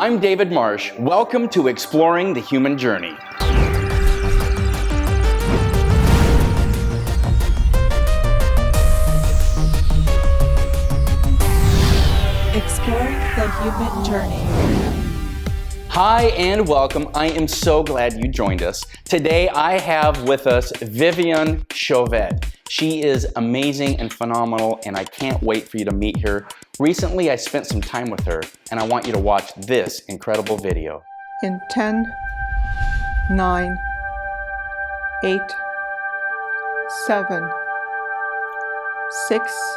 I'm David Marsh. Welcome to Exploring the Human Journey. Exploring the Human Journey. Hi and welcome. I am so glad you joined us. Today I have with us Viviane Chauvet. She is amazing and phenomenal, and I can't wait for you to meet her. Recently I spent some time with her, and I want you to watch this incredible video. In 10, 9, 8, 7, 6,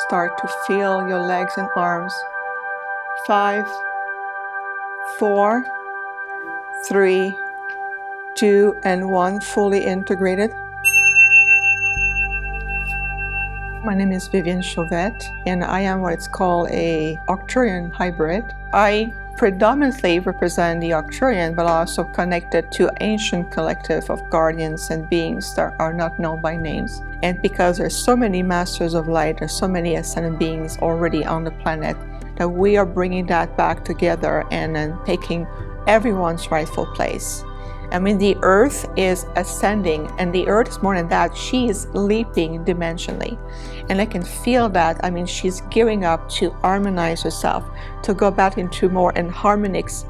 start to feel your legs and arms. 5, 4, 3, 2, and 1, fully integrated. My name is Viviane Chauvet, and I am what it's called a Arcturian hybrid. I predominantly represent the Arcturian, but also connected to ancient collective of guardians and beings that are not known by names. And because there's so many masters of light, there's so many ascended beings already on the planet, that we are bringing that back together and then taking everyone's rightful place. I mean, the Earth is ascending, and the Earth is more than that. She is leaping dimensionally. And I can feel that. I mean, she's gearing up to harmonize herself, to go back into more in harmonics,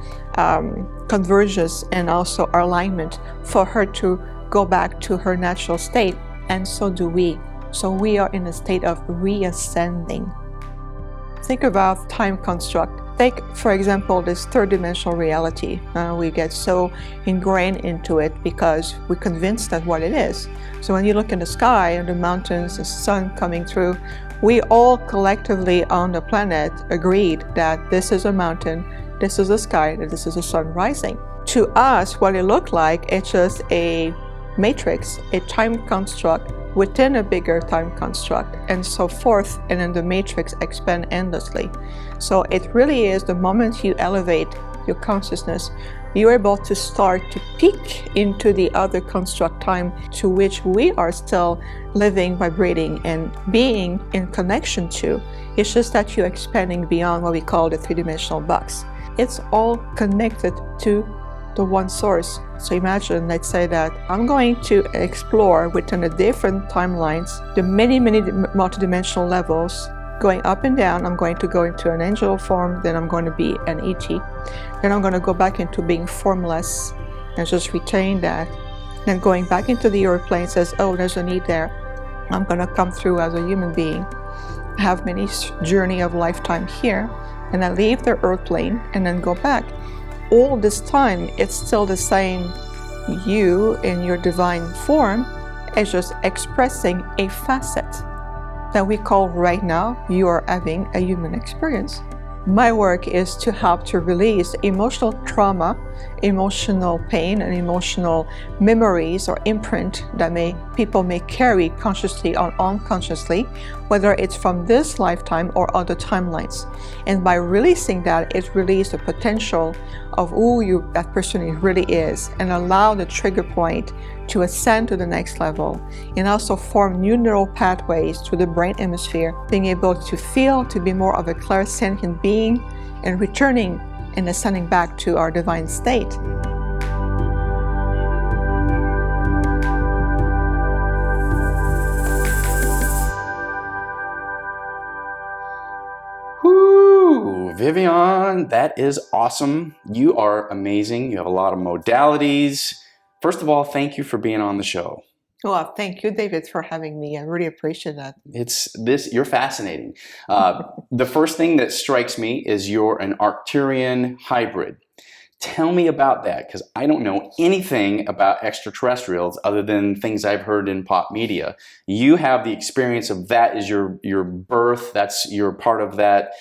convergence, and also alignment for her to go back to her natural state. And so do we. So we are in a state of reascending. Think about time construct. Take, for example, this third-dimensional reality. We get so ingrained into it because we're convinced that what it is. So when you look in the sky, and the mountains, the sun coming through, we all collectively on the planet agreed that this is a mountain, this is the sky, that this is the sun rising. To us, what it looked like, it's just a matrix, a time construct within a bigger time construct, and so forth, and then the matrix expand endlessly. So it really is the moment you elevate your consciousness, you're able to start to peek into the other construct time to which we are still living, vibrating, and being in connection to. It's just that you're expanding beyond what we call the three-dimensional box. It's all connected to the one source. So imagine, let's say that I'm going to explore within the different timelines, the many multidimensional levels, going up and down. I'm going to go into an angel form, then I'm going to be an ET. Then I'm going to go back into being formless and just retain that. Then going back into the earth plane says, oh, there's a need there. I'm going to come through as a human being, have many journey of lifetime here, and I leave the earth plane and then go back. All this time, it's still the same you in your divine form. It's just expressing a facet that we call right now, you are having a human experience. My work is to help to release emotional trauma, emotional pain, and emotional memories or imprint that people may carry consciously or unconsciously, whether it's from this lifetime or other timelines. And by releasing that, it releases the potential of who that person really is, and allow the trigger point to ascend to the next level, and also form new neural pathways through the brain hemisphere, being able to feel, to be more of a clairsentient being, and returning and ascending back to our divine state. Whoo, Viviane, that is awesome. You are amazing. You have a lot of modalities. First of all, thank you for being on the show. Well, thank you, David, for having me. I really appreciate that. You're fascinating. The first thing that strikes me is you're an Arcturian hybrid. Tell me about that, because I don't know anything about extraterrestrials other than things I've heard in pop media. You have the experience of that is your birth, you're part of that.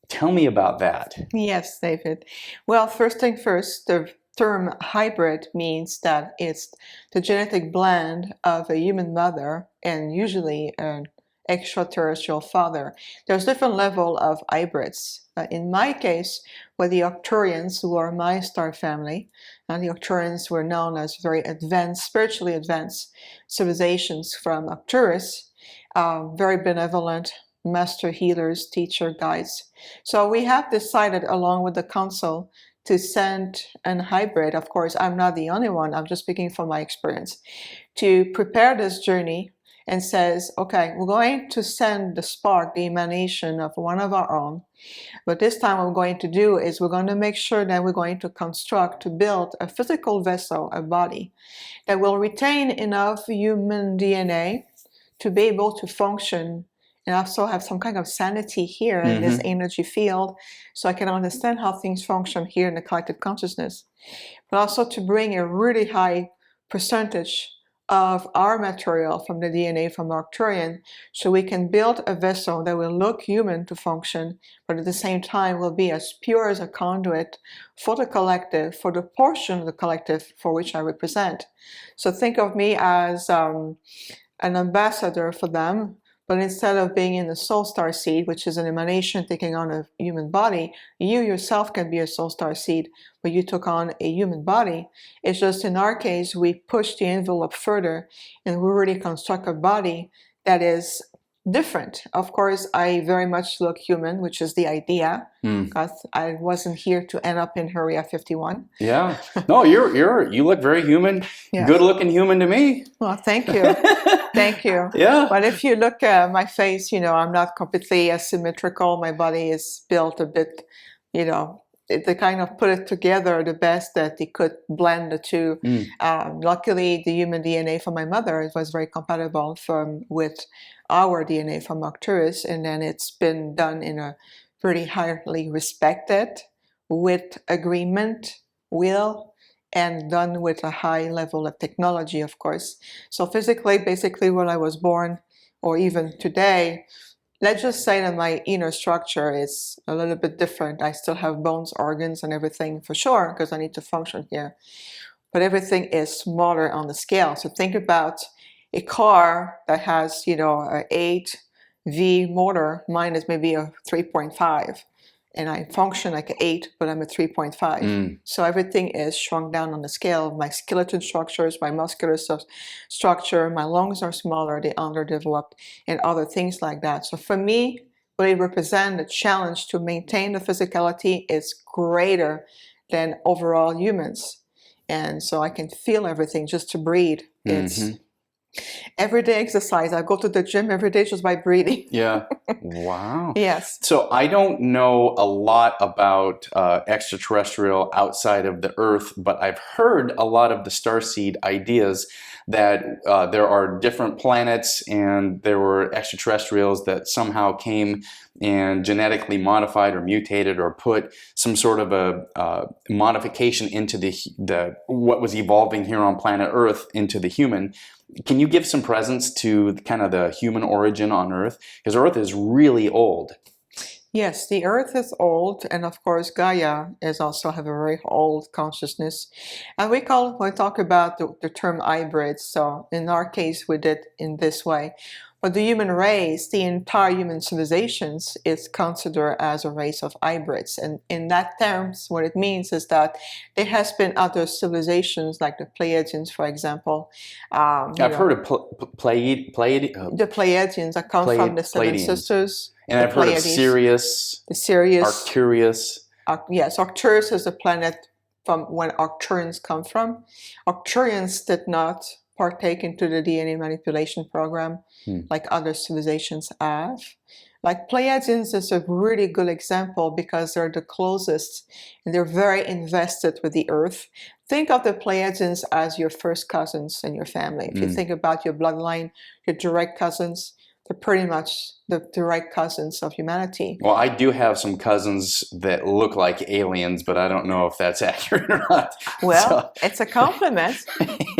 Tell me about that. Yes, David. Well, first thing first, the term hybrid means that it's the genetic blend of a human mother and usually an extraterrestrial father. There's different level of hybrids. In my case, with the Arcturians, who are my star family, and the Arcturians were known as very advanced, spiritually advanced civilizations from Arcturus, very benevolent, master healers, teacher, guides. So we have decided, along with the council, to send an hybrid. Of course, I'm not the only one, I'm just speaking from my experience, to prepare this journey, and says, okay, we're going to send the spark, the emanation of one of our own. But this time what we're going to do is we're going to make sure that we're going to construct, to build a physical vessel, a body, that will retain enough human DNA to be able to function and also have some kind of sanity here in this energy field, so I can understand how things function here in the collective consciousness. But also to bring a really high percentage of our material from the DNA from Arcturian, so we can build a vessel that will look human to function, but at the same time will be as pure as a conduit for the collective, for the portion of the collective for which I represent. So think of me as an ambassador for them, but instead of being in the soul star seed, which is an emanation taking on a human body, you yourself can be a soul star seed, but you took on a human body. It's just in our case, we push the envelope further and we really construct a body that is different. Of course, I very much look human, which is the idea, because I wasn't here to end up in Area 51. Yeah. No, you look very human. Yes. Good looking human to me. Well, thank you. Thank you. Yeah. But if you look at my face, I'm not completely asymmetrical. My body is built a bit, they kind of put it together the best that they could blend the two. Luckily, the human DNA from my mother, it was very compatible with our DNA from Arcturus, and then it's been done in a pretty highly respected, with agreement, will, and done with a high level of technology, of course. So physically, basically when I was born, or even today, let's just say that my inner structure is a little bit different. I still have bones, organs, and everything for sure, because I need to function here. But everything is smaller on the scale. So think about a car that has, a 8V motor. Mine is maybe a 3.5. And I function like an 8, but I'm a 3.5. So everything is shrunk down on the scale of my skeleton structures, my muscular structure, my lungs are smaller, they're underdeveloped, and other things like that. So for me, what it represents, the challenge to maintain the physicality is greater than overall humans. And so I can feel everything just to breathe. It's everyday exercise. I go to the gym every day just by breathing. Yeah. Wow. Yes. So I don't know a lot about extraterrestrial outside of the Earth, but I've heard a lot of the starseed ideas that there are different planets and there were extraterrestrials that somehow came and genetically modified or mutated or put some sort of a modification into the what was evolving here on planet Earth into the human. Can you give some presence to kind of the human origin on Earth? Because Earth is really old. Yes, the Earth is old, and of course Gaia is also have a very old consciousness. And we talk about the term hybrids. So in our case, we did in this way. But the human race, the entire human civilizations, is considered as a race of hybrids. And in that terms, what it means is that there has been other civilizations, like the Pleiadians, for example. I've heard of the Pleiadians that come from the Seven Sisters. And I've heard of Sirius, Arcturius. Yes, Arcturus is the planet from when Arcturians come from. Arcturians did not partake into the DNA manipulation program like other civilizations have. Like Pleiadians is a really good example because they're the closest and they're very invested with the Earth. Think of the Pleiadians as your first cousins in your family. If you think about your bloodline, your direct cousins, they're pretty much the direct cousins of humanity. Well, I do have some cousins that look like aliens, but I don't know if that's accurate or not. Well, it's a compliment.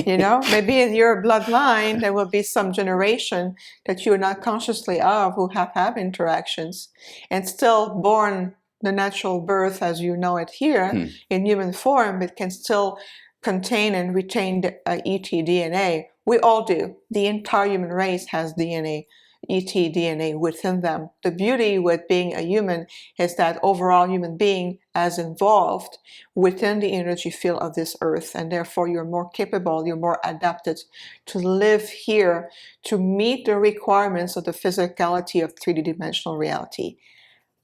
Maybe in your bloodline, there will be some generation that you're not consciously of who have interactions and still born the natural birth as you know it here in human form, but can still contain and retain the ET DNA. We all do. The entire human race has DNA. ET DNA within them. The beauty with being a human is that overall human being has evolved within the energy field of this earth, and therefore you're more capable, you're more adapted to live here, to meet the requirements of the physicality of 3D dimensional reality.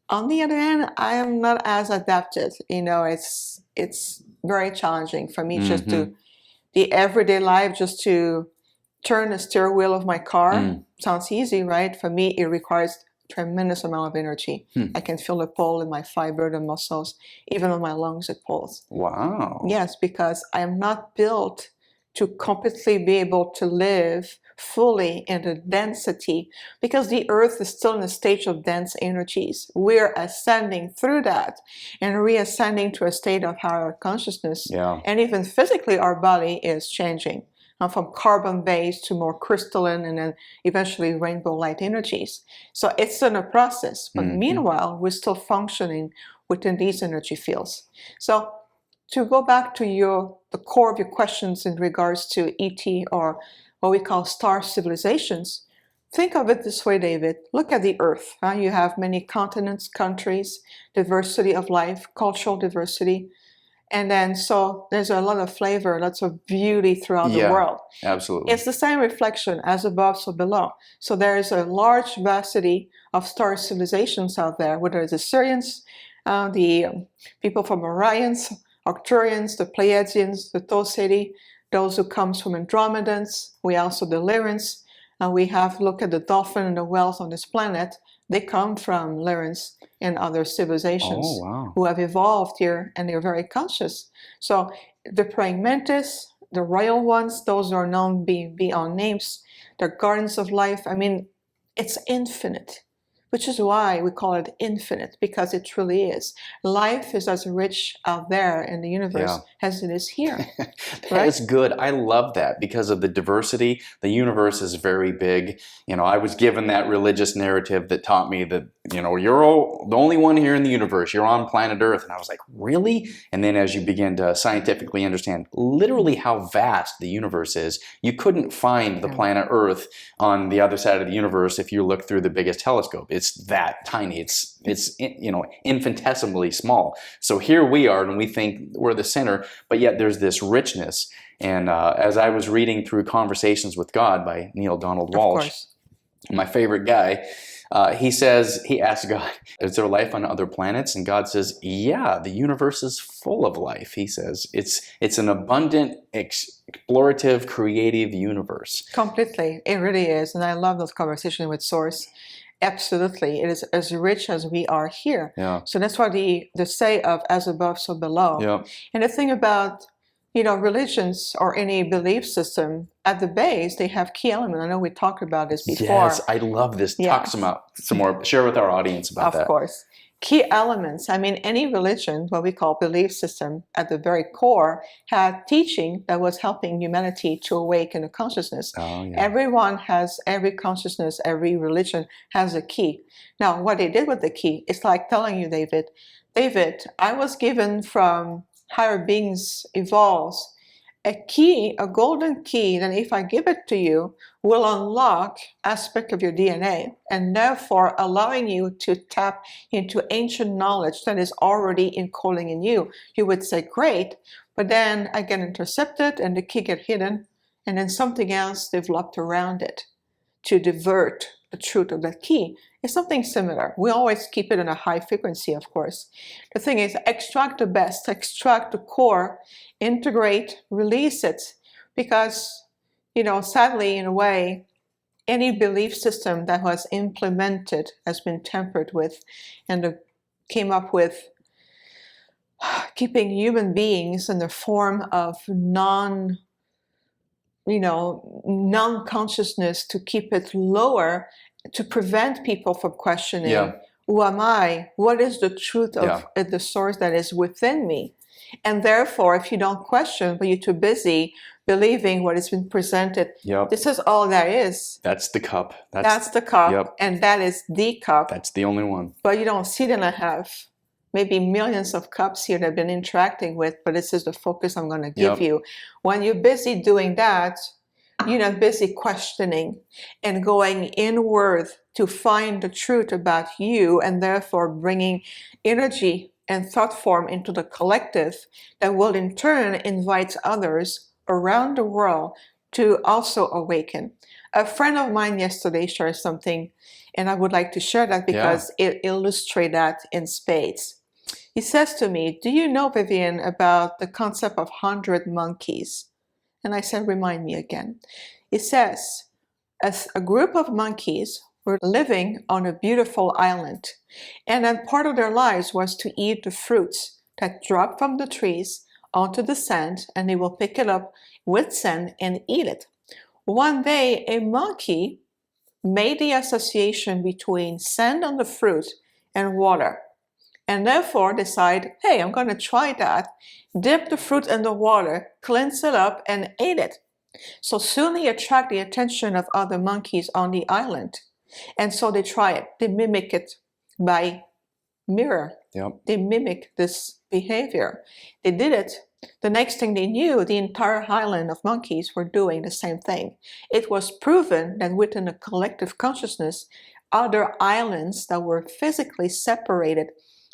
On the other hand, I am not as adapted. You know, it's very challenging for me just to the everyday life, just to turn the steering wheel of my car. Sounds easy, right? For me, it requires tremendous amount of energy. I can feel the pull in my fiber, the muscles, even on my lungs it pulls. Wow. Yes, because I am not built to completely be able to live fully in the density, because the earth is still in a stage of dense energies. We're ascending through that and reascending to a state of higher consciousness. And even physically our body is changing from carbon-based to more crystalline, and then eventually rainbow light energies. So it's in a process, but meanwhile we're still functioning within these energy fields. So to go back to the core of your questions in regards to ET, or what we call star civilizations, think of it this way, David. Look at the Earth. You have many continents, countries, diversity of life, cultural diversity. And then so there's a lot of flavor, lots of beauty throughout the world. Absolutely. It's the same reflection, as above, so below. So there's a large vastity of star civilizations out there, whether it's the Syrians, the people from Orions, Arcturians, the Pleiadians, the Theta, those who comes from Andromedans. We also the Lyrans. We have look at the dolphin and the whales on this planet. They come from Lyrans and other civilizations who have evolved here, and they're very conscious. So the praying mantis, the royal ones, those are known beyond names. They're gardens of life. I mean, it's infinite, which is why we call it infinite, because it truly is. Life is as rich out there in the universe as it is here. That is good. I love that because of the diversity. The universe is very big. You know, I was given that religious narrative that taught me that, you know, you're the only one here in the universe. You're on planet Earth. And I was like, really? And then as you begin to scientifically understand literally how vast the universe is, you couldn't find the planet Earth on the other side of the universe if you look through the biggest telescope. It's that tiny. It's you know, infinitesimally small. So here we are, and we think we're the center, but yet there's this richness. And as I was reading through Conversations with God by Neil Donald Walsh, my favorite guy, he asks God, is there life on other planets? And God says, yeah, the universe is full of life. He says it's an abundant, explorative, creative universe. Completely. It really is. And I love those conversations with Source. Absolutely. It is as rich as we are here. So that's why the say of as above, so below. And the thing about, you know, religions or any belief system, at the base, they have key elements. I know we talked about this before. Yes, I love this. Talk some more. Share with our audience about that. Of course. Key elements. I mean, any religion, what we call belief system, at the very core, had teaching that was helping humanity to awaken a consciousness. Everyone has, every consciousness, every religion has a key. Now, what they did with the key, it's like telling you, David, I was given from higher beings evolves a key, a golden key, that if I give it to you, will unlock aspect of your DNA, and therefore allowing you to tap into ancient knowledge that is already encoding in you. You would say, great, but then I get intercepted and the key get hidden, and then something else developed around it to divert the truth of that key. It's something similar. We always keep it in a high frequency, of course. The thing is, extract the best, extract the core, integrate, release it, because, you know, sadly, in a way, any belief system that was implemented has been tampered with, and came up with keeping human beings in the form of non-consciousness, to keep it lower, to prevent people from questioning, who am I? What is the truth of the source that is within me? And therefore, if you don't question, but you're too busy believing what has been presented, this is all there is. That's the cup. That's the cup, and that is the cup. That's the only one. But you don't see that I have maybe millions of cups here that I've been interacting with, but this is the focus I'm going to give you. When you're busy doing that, you're not busy questioning and going inward to find the truth about you, and therefore bringing energy and thought form into the collective that will in turn invite others around the world to also awaken. A friend of mine yesterday shared something, and I would like to share that because it illustrates that in spades. He says to me, do you know, Vivian, about the concept of 100 monkeys? And I said, remind me again. It says, as a group of monkeys were living on a beautiful island, and then part of their lives was to eat the fruits that drop from the trees onto the sand, and they will pick it up with sand and eat it. One day, a monkey made the association between sand on the fruit and water, and therefore decide, hey, I'm going to try that, dip the fruit in the water, cleanse it up, and ate it. So soon they attract the attention of other monkeys on the island. And so they try it. They mimic it by mirror. Yep. They mimic this behavior. They did it. The next thing they knew, the entire island of monkeys were doing the same thing. It was proven that within a collective consciousness, other islands that were physically separated,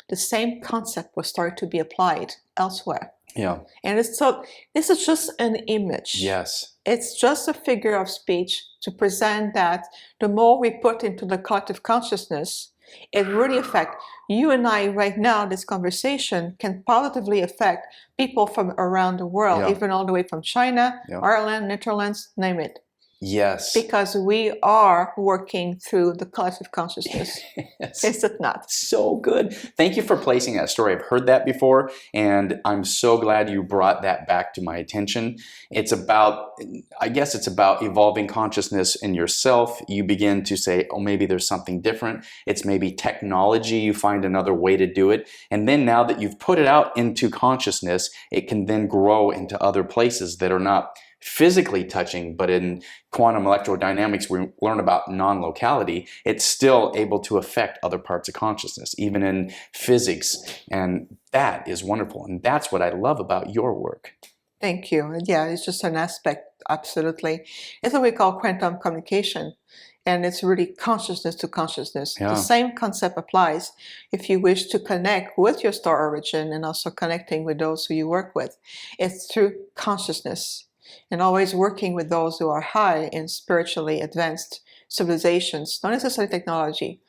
the same concept was started to be applied elsewhere. Yeah. And so this is just an image. Yes. It's just a figure of speech to present that the more we put into the collective consciousness, it really affects you and I right now. This conversation can positively affect people from around the world, even all the way from China, Ireland, Netherlands, name it. Yes. Because we are working through the collective consciousness. Yes. Is it not? So good. Thank you for placing that story. I've heard that before, and I'm so glad you brought that back to my attention. It's about, I guess it's about evolving consciousness in yourself. You begin to say, oh, maybe there's something different. It's maybe technology. You find another way to do it. And then now that you've put it out into consciousness, it can then grow into other places that are not physically touching, but in quantum electrodynamics we learn about non-locality. It's still able to affect other parts of consciousness, even in physics, and that is wonderful, and that's what I love about your work. Thank you. Yeah, it's just an aspect, absolutely. It's what we call quantum communication, and it's really consciousness to consciousness. The same concept applies if you wish to connect with your star origin and also connecting with those who you work with. It's through consciousness. And always working with those who are high in spiritually advanced civilizations, not necessarily technology.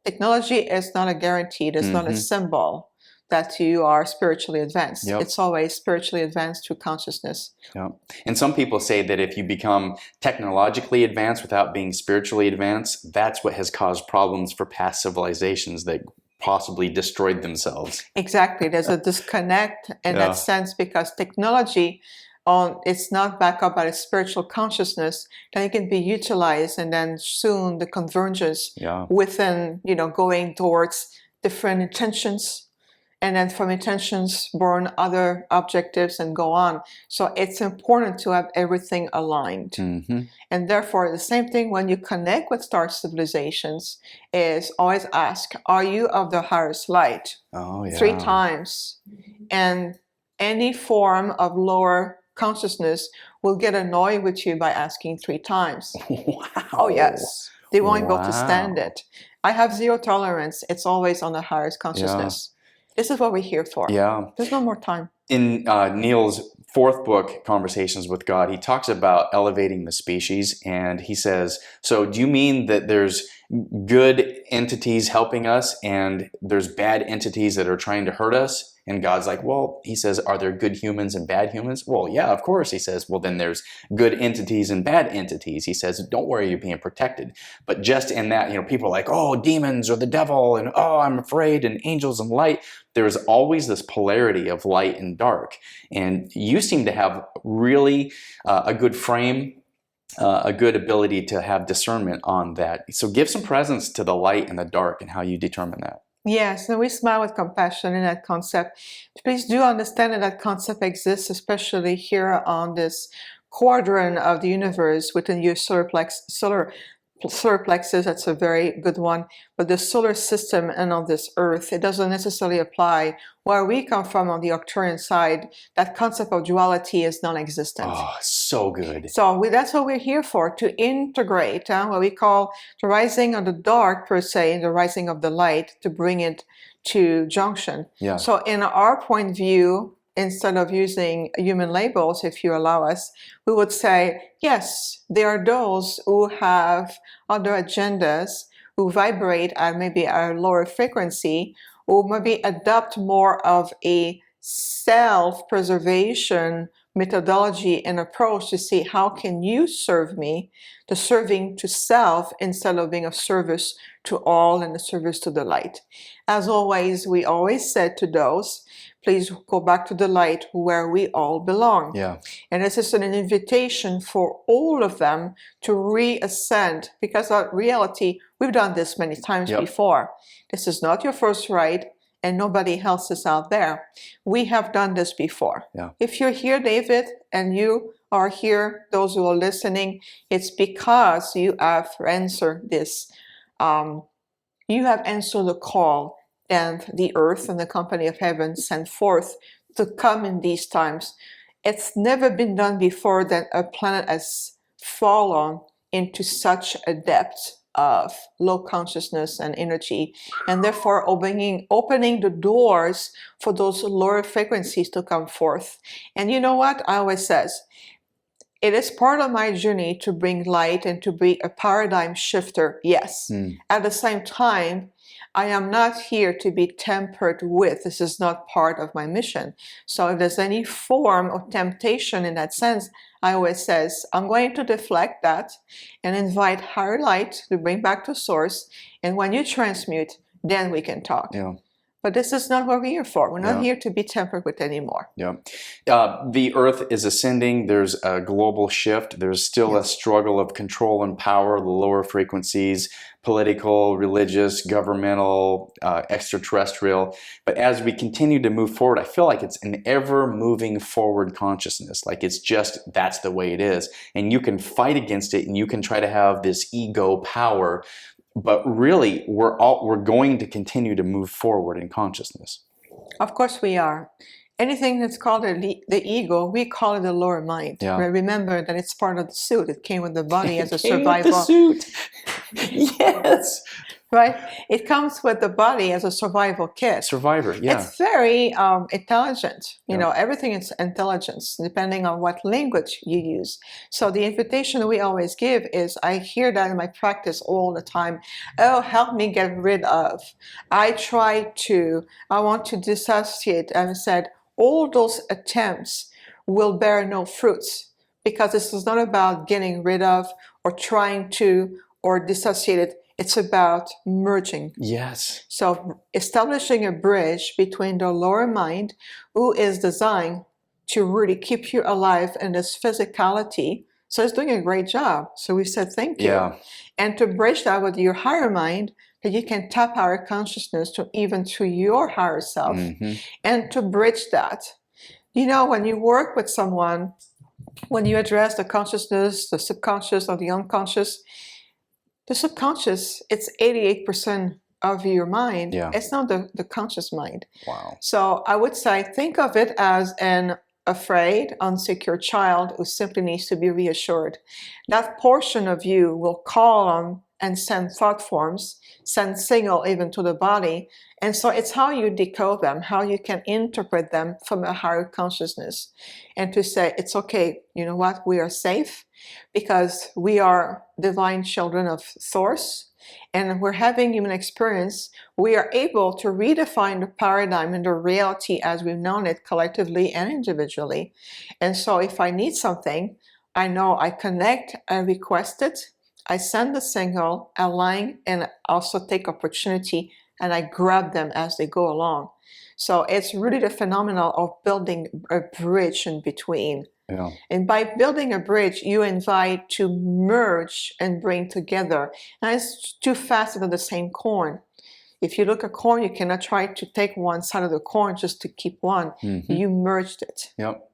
Technology is not a guarantee, it's not a symbol that you are spiritually advanced. It's always spiritually advanced through consciousness. And some people say that if you become technologically advanced without being spiritually advanced, that's what has caused problems for past civilizations that possibly destroyed themselves. Exactly. There's a disconnect in that sense, because technology, it's not backed up by a spiritual consciousness, then it can be utilized, and then soon the convergence within, going towards different intentions, and then from intentions born other objectives and go on. So it's important to have everything aligned. And therefore, the same thing when you connect with star civilizations is always ask, are you of the highest light? 3 times. And any form of lower consciousness will get annoyed with you by asking 3 times. Wow. Oh yes, they won't be able to stand it. I have 0 tolerance. It's always on the highest consciousness. This is what we're here for. There's no more time. In Neil's 4th book, Conversations with God, he talks about elevating the species, and he says, so do you mean that there's good entities helping us and there's bad entities that are trying to hurt us? And God's like, well, he says, are there good humans and bad humans? Well, yeah, of course. He says, well, then there's good entities and bad entities. He says, don't worry, you're being protected. But just in that, people are like, oh, demons or the devil, and oh, I'm afraid, and angels and light. There's always this polarity of light and dark. And you seem to have really a good frame, a good ability to have discernment on that. So give some presence to the light and the dark and how you determine that. Yes, and we smile with compassion in that concept. Please do understand that that concept exists, especially here on this quadrant of the universe within your solar solar plexus, that's a very good one. But the solar system and on this earth, it doesn't necessarily apply. Where we come from on the Arcturian side, that concept of duality is non-existent. Oh, so good. So that's what we're here for, to integrate what we call the rising of the dark, per se, and the rising of the light, to bring it to junction. Yeah. So in our point of view, instead of using human labels, if you allow us, we would say, yes, there are those who have other agendas, who vibrate at maybe a lower frequency, who maybe adopt more of a self-preservation methodology and approach to see how can you serve me, the serving to self instead of being of service to all and a service to the light. As always, we always said to those, please go back to the light where we all belong. Yeah. And this is an invitation for all of them to reascend, because in reality, we've done this many times before. This is not your first ride, and nobody else is out there. We have done this before. Yeah. If you're here, David, and you are here, those who are listening, it's because you have answered this. You have answered the call, and the earth and the company of heaven sent forth to come in these times. It's never been done before that a planet has fallen into such a depth of low consciousness and energy, and therefore opening the doors for those lower frequencies to come forth. And you know what? I always says, it is part of my journey to bring light and to be a paradigm shifter, yes. At the same time, I am not here to be tempered with. This is not part of my mission. So if there's any form of temptation in that sense, I always says, I'm going to deflect that and invite higher light to bring back to source. And when you transmute, then we can talk. Yeah. But this is not what we're here for. We're not here to be tempered with anymore. Yeah. The earth is ascending. There's a global shift. There's still a struggle of control and power, the lower frequencies, political, religious, governmental, extraterrestrial. But as we continue to move forward, I feel like it's an ever moving forward consciousness. Like it's just, that's the way it is. And you can fight against it and you can try to have this ego power. But really, we're going to continue to move forward in consciousness. Of course we are. Anything that's called the ego, we call it the lower mind. Yeah. Remember that it's part of the suit. It came with the body as a Came survival. with the suit. Yes. Right? It comes with the body as a survival kit. Survivor, yeah. It's very intelligent. You know, everything is intelligence, depending on what language you use. So the invitation we always give is, I hear that in my practice all the time. Oh, help me get rid of. I want to dissociate. And I said, all those attempts will bear no fruits, because this is not about getting rid of or trying to or dissociate it. It's about merging. Yes. So establishing a bridge between the lower mind, who is designed to really keep you alive in this physicality. So it's doing a great job. So we said thank you. Yeah. And to bridge that with your higher mind, that you can tap higher consciousness to even to your higher self. And to bridge that. You know, when you work with someone, when you address the consciousness, the subconscious or the unconscious, the subconscious, it's 88% of your mind. Yeah. It's not the conscious mind. Wow. So I would say, think of it as an afraid, insecure child who simply needs to be reassured. That portion of you will call on and send thought forms, send signal even to the body. And so it's how you decode them, how you can interpret them from a higher consciousness. And to say, it's okay, you know what, we are safe because we are divine children of Source, and we're having human experience. We are able to redefine the paradigm and the reality as we've known it collectively and individually. And so if I need something, I know I connect, I request it, I send the signal, align, and also take opportunity, and I grab them as they go along. So it's really the phenomenon of building a bridge in between. Yeah. And by building a bridge, you invite to merge and bring together. And it's two facets of the same coin. If you look at corn, you cannot try to take one side of the corn just to keep one. You merged it. Yep.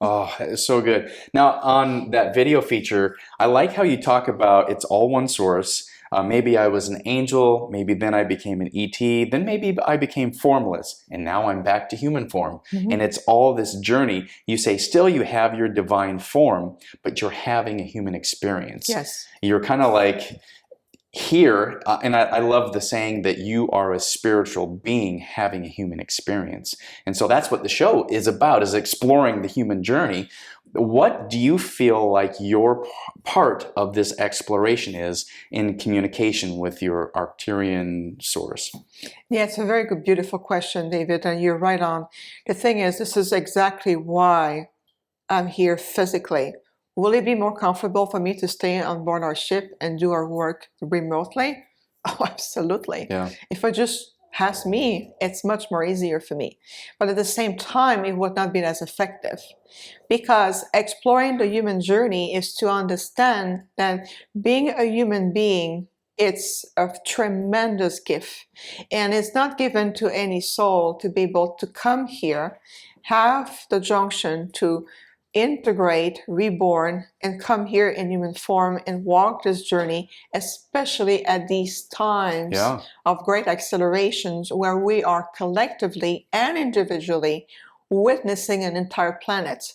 Oh, it's so good. Now, on that video feature, I like how you talk about it's all one source. Maybe I was an angel, maybe then I became an ET, then maybe I became formless, and now I'm back to human form. And it's all this journey. You say still you have your divine form, but you're having a human experience. Yes. You're kind of like here, and I love the saying that you are a spiritual being having a human experience. And so that's what the show is about, is exploring the human journey. What do you feel like your part of this exploration is in communication with your Arcturian source? Yeah, it's a very good, beautiful question, David, and you're right on. The thing is, this is exactly why I'm here physically. Will it be more comfortable for me to stay on board our ship and do our work remotely? Oh, absolutely. Yeah. If I just ask me, it's much more easier for me. But at the same time, it would not be as effective, because exploring the human journey is to understand that being a human being, it's a tremendous gift, and it's not given to any soul to be able to come here, have the junction to integrate, reborn, and come here in human form and walk this journey, especially at these times of great accelerations where we are collectively and individually witnessing an entire planet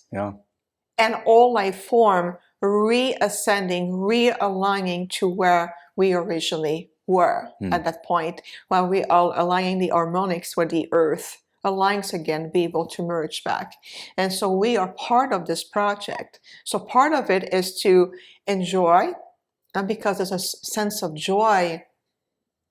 and all life form reascending, realigning to where we originally were at that point, while we are aligning the harmonics with the earth aligns again, be able to merge back. And so we are part of this project. So part of it is to enjoy, and because there's a sense of joy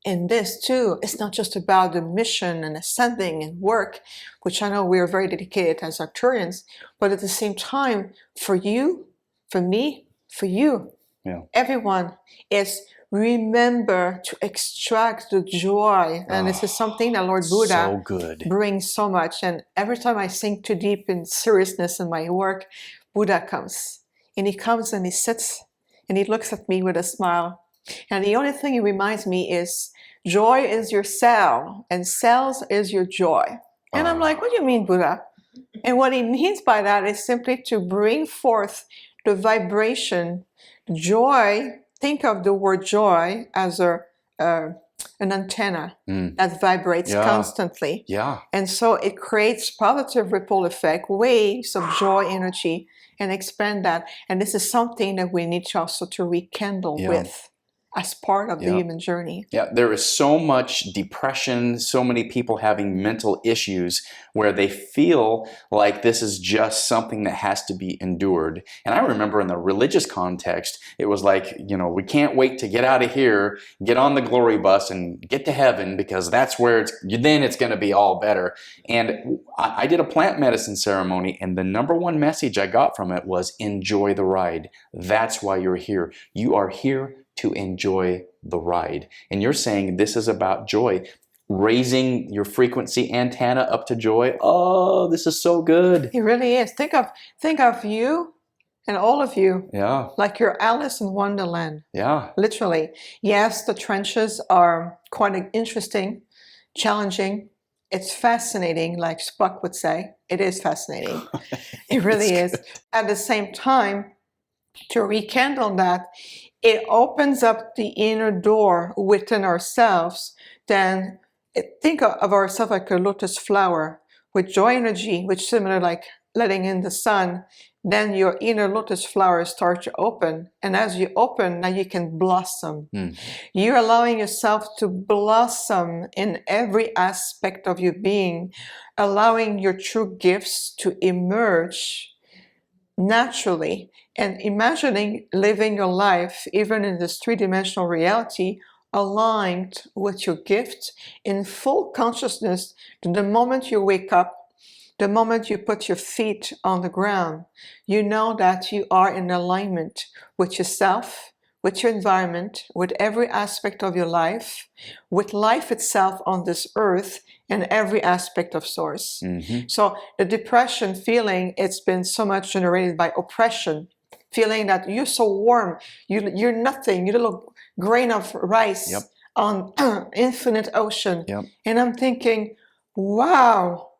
in this too. It's not just about the mission and ascending and work, which I know we're very dedicated as Arcturians, but at the same time, for you, for me, for you, everyone is remember to extract the joy. And this is something that Lord Buddha brings so much. And every time I sink too deep in seriousness in my work, Buddha comes. And he comes and he sits and he looks at me with a smile. And the only thing he reminds me is, joy is your cell and cells is your joy. And I'm like, what do you mean, Buddha? And what he means by that is simply to bring forth the vibration, joy. Think of the word joy as an antenna that vibrates constantly. And so it creates positive ripple effect, waves of joy energy, and expand that. And this is something that we need to also to rekindle with as part of the human journey. There is so much depression, so many people having mental issues where they feel like this is just something that has to be endured. And I remember in the religious context, it was like, you know, we can't wait to get out of here, get on the glory bus and get to heaven, because that's where then it's going to be all better. And I did a plant medicine ceremony, and the #1 message I got from it was, enjoy the ride. That's why you're here. You are here to enjoy the ride. And you're saying this is about joy, raising your frequency antenna up to joy. Oh, this is so good. It really is. Think of you and all of you like you're Alice in Wonderland. Literally. Yes, the trenches are quite interesting, challenging. It's fascinating, like Spock would say. It is fascinating. It really is. At the same time, to rekindle that, it opens up the inner door within ourselves. Then think of ourselves like a lotus flower with joy energy, which is similar like letting in the sun. Then your inner lotus flowers start to open. And as you open, now you can blossom. You're allowing yourself to blossom in every aspect of your being, allowing your true gifts to emerge naturally, and imagining living your life even in this three-dimensional reality aligned with your gift in full consciousness. The moment you wake up, the moment you put your feet on the ground, you know that you are in alignment with yourself, with your environment, with every aspect of your life, with life itself on this earth, and every aspect of source. So the depression feeling, it's been so much generated by oppression, feeling that you're so warm, you're nothing, you're a little grain of rice on infinite ocean. And I'm thinking, wow,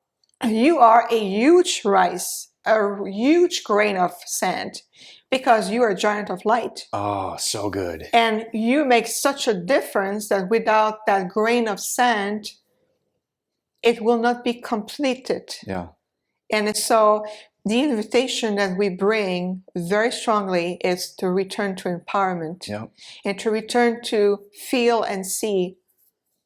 you are a huge rice a huge grain of sand because you are a giant of light. Oh, so good. And you make such a difference that without that grain of sand, it will not be completed. Yeah. And so the invitation that we bring very strongly is to return to empowerment, Yeah. and to return to feel and see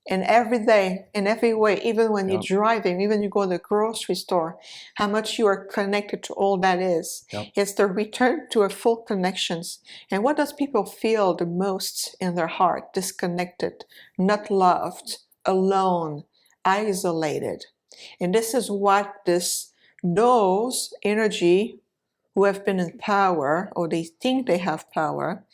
in every day, in every way, even when you're driving, even you go to the grocery store, how much you are connected to all that is. It's the return to a full connections. And what does people feel the most in their heart? Disconnected, not loved, alone, isolated. And this is what those energy who have been in power, or they think they have power,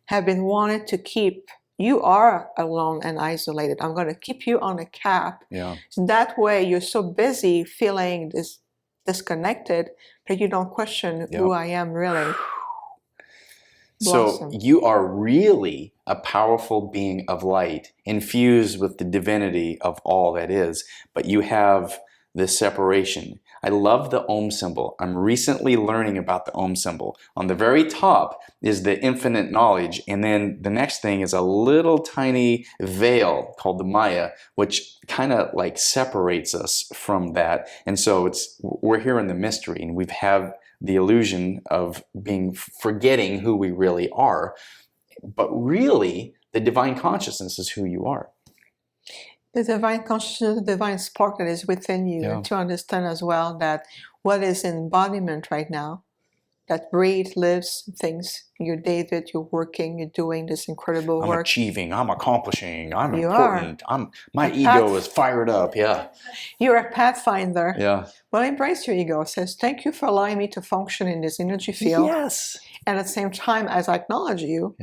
have been wanted to keep. You are alone and isolated. I'm going to keep you on a cap. Yeah. So that way you're so busy feeling disconnected that you don't question who I am really. So you are really a powerful being of light, infused with the divinity of all that is, but you have this separation. I love the Om symbol. I'm recently learning about the Om symbol. On the very top is the infinite knowledge, and then the next thing is a little tiny veil called the Maya, which kind of like separates us from that. And so we're here in the mystery, and we have the illusion of forgetting who we really are. But really, the divine consciousness is who you are. The divine consciousness, the divine spark that is within you, and to understand as well that what is embodiment right now, that breathes, lives, thinks. You're David, you're working, you're doing this incredible work. I'm achieving, I'm accomplishing, I'm important, my ego is fired up, You're a pathfinder. Yeah. Well, embrace your ego. It says, thank you for allowing me to function in this energy field. Yes. And at the same time, as I acknowledge you,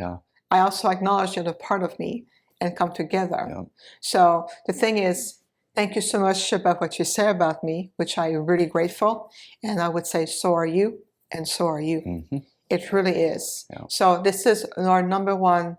I also acknowledge the other part of me, and come together. Yeah. So the thing is, thank you so much about what you say about me, which I'm really grateful. And I would say, so are you, and so are you. Mm-hmm. It really is. Yeah. So this is our number one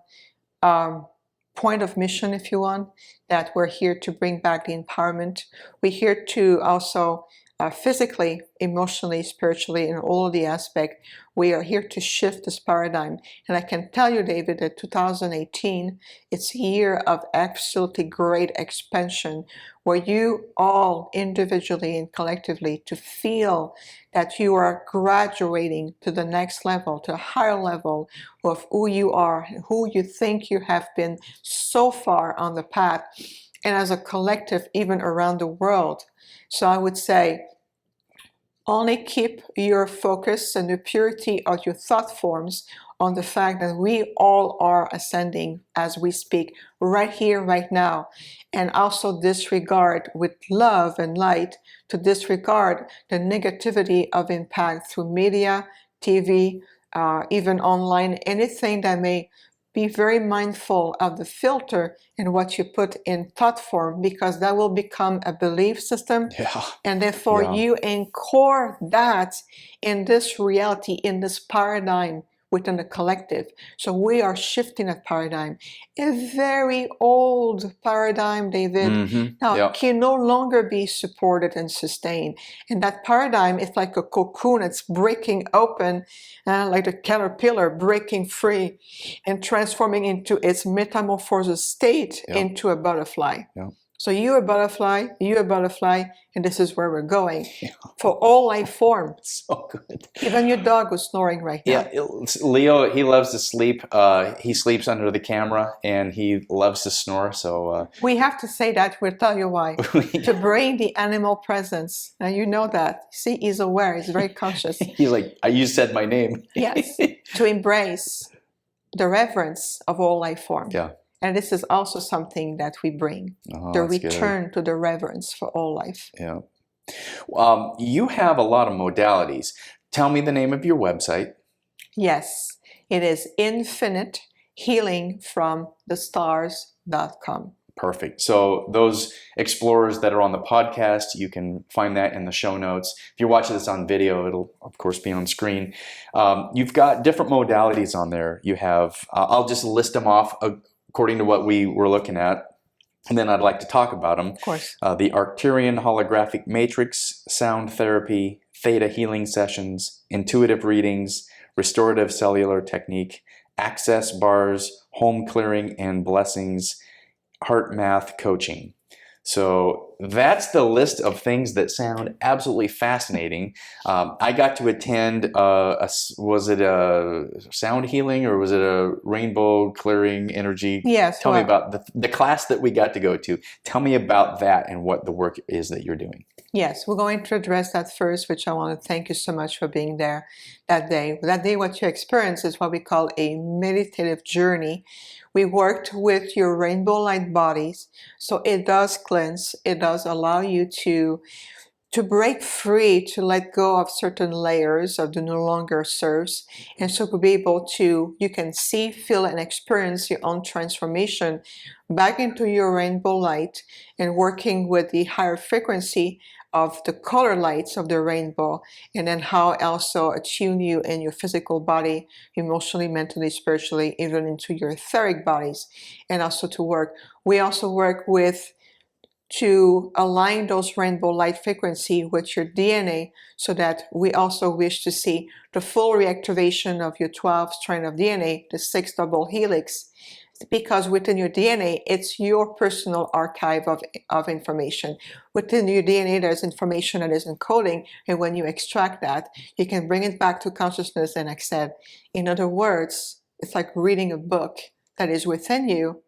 point of mission, if you want, that we're here to bring back the empowerment. We're here to also physically, emotionally, spiritually, in all of the aspects, we are here to shift this paradigm. And I can tell you, David, that 2018, it's a year of absolutely great expansion, where you all individually and collectively to feel that you are graduating to the next level, to a higher level of who you are, who you think you have been so far on the path, and as a collective, even around the world. So I would say, only keep your focus and the purity of your thought forms on the fact that we all are ascending as we speak, right here, right now. And also disregard with love and light, to disregard the negativity of impact through media, TV, even online, anything that may be very mindful of the filter in what you put in thought form, because that will become a belief system. Yeah. And therefore you anchor that in this reality, in this paradigm within the collective. So we are shifting that paradigm. A very old paradigm, David, now can no longer be supported and sustained. And that paradigm is like a cocoon. It's breaking open, like a caterpillar breaking free and transforming into its metamorphosis state into a butterfly. So you're a butterfly, and this is where we're going. For all life form. So good. Even your dog was snoring right now. Yeah, Leo, he loves to sleep. He sleeps under the camera, and he loves to snore. So we have to say that. We'll tell you why. To bring the animal presence. Now you know that. See, he's aware. He's very conscious. He's like, you said my name. Yes. To embrace the reverence of all life form. Yeah. And this is also something that we bring, the return to the reverence for all life. Yeah. You have a lot of modalities. Tell me the name of your website. Yes, it is infinitehealingfromthestars.com. Perfect. So those explorers that are on the podcast, you can find that in the show notes. If you're watching this on video, it'll of course be on screen. You've got different modalities on there. You have, I'll just list them off according to what we were looking at, and then I'd like to talk about them. Of course. The Arcturian holographic matrix, sound therapy, Theta healing sessions, intuitive readings, restorative cellular technique, access bars, home clearing and blessings, heart math coaching. So that's the list of things that sound absolutely fascinating. I got to attend, was it a sound healing or was it a rainbow clearing energy? Yes. Tell me about the class that we got to go to. Tell me about that and what the work is that you're doing. Yes, we're going to address that first, which I want to thank you so much for being there that day. That day, what you experience is what we call a meditative journey. We worked with your rainbow light bodies, so it does cleanse. It does allow you to break free, to let go of certain layers of the no longer serves, and so to be able to, you can see, feel, and experience your own transformation back into your rainbow light, and working with the higher frequency of the color lights of the rainbow, and then how also attune you in your physical body, emotionally, mentally, spiritually, even into your etheric bodies, and also to work. We also work with to align those rainbow light frequency with your DNA, so that we also wish to see the full reactivation of your 12 strand of DNA, the 6 double helix, because within your DNA, it's your personal archive of information. Within your DNA, there's information that is encoding, and when you extract that, you can bring it back to consciousness and accept. In other words, it's like reading a book that is within you.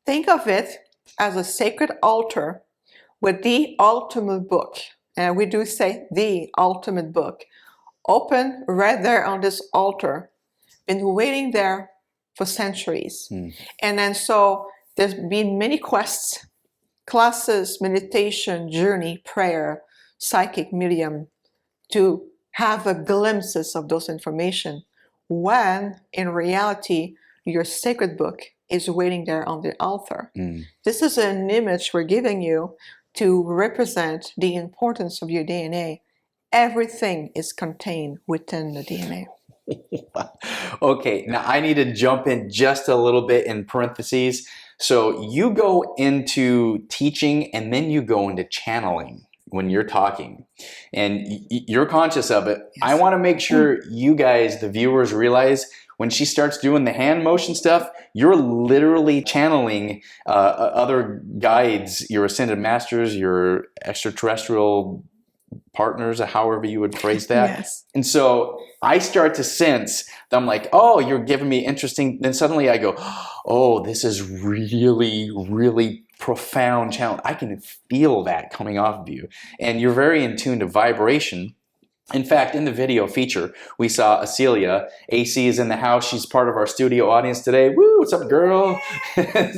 Think of it as a sacred altar with the ultimate book. And we do say the ultimate book. Open right there on this altar. Been waiting there for centuries. And then so there's been many quests, classes, meditation, journey, prayer, psychic medium, to have a glimpses of those information, when in reality your sacred book is waiting there on the altar. This is an image we're giving you to represent the importance of your DNA. Everything is contained within the DNA. Okay, now I need to jump in just a little bit in parentheses. So you go into teaching and then you go into channeling when you're talking, and you're conscious of it. Yes. I want to make sure you guys, the viewers, realize when she starts doing the hand motion stuff, you're literally channeling other guides, your ascended masters, your extraterrestrial partners, however you would phrase that. Yes. And so I start to sense that I'm like, oh, you're giving me interesting. Then suddenly I go, oh, this is really, really profound challenge. I can feel that coming off of you. And you're very in tune to vibration. In fact, in the video feature, we saw Acelia. AC is in the house. She's part of our studio audience today. Woo, what's up, girl?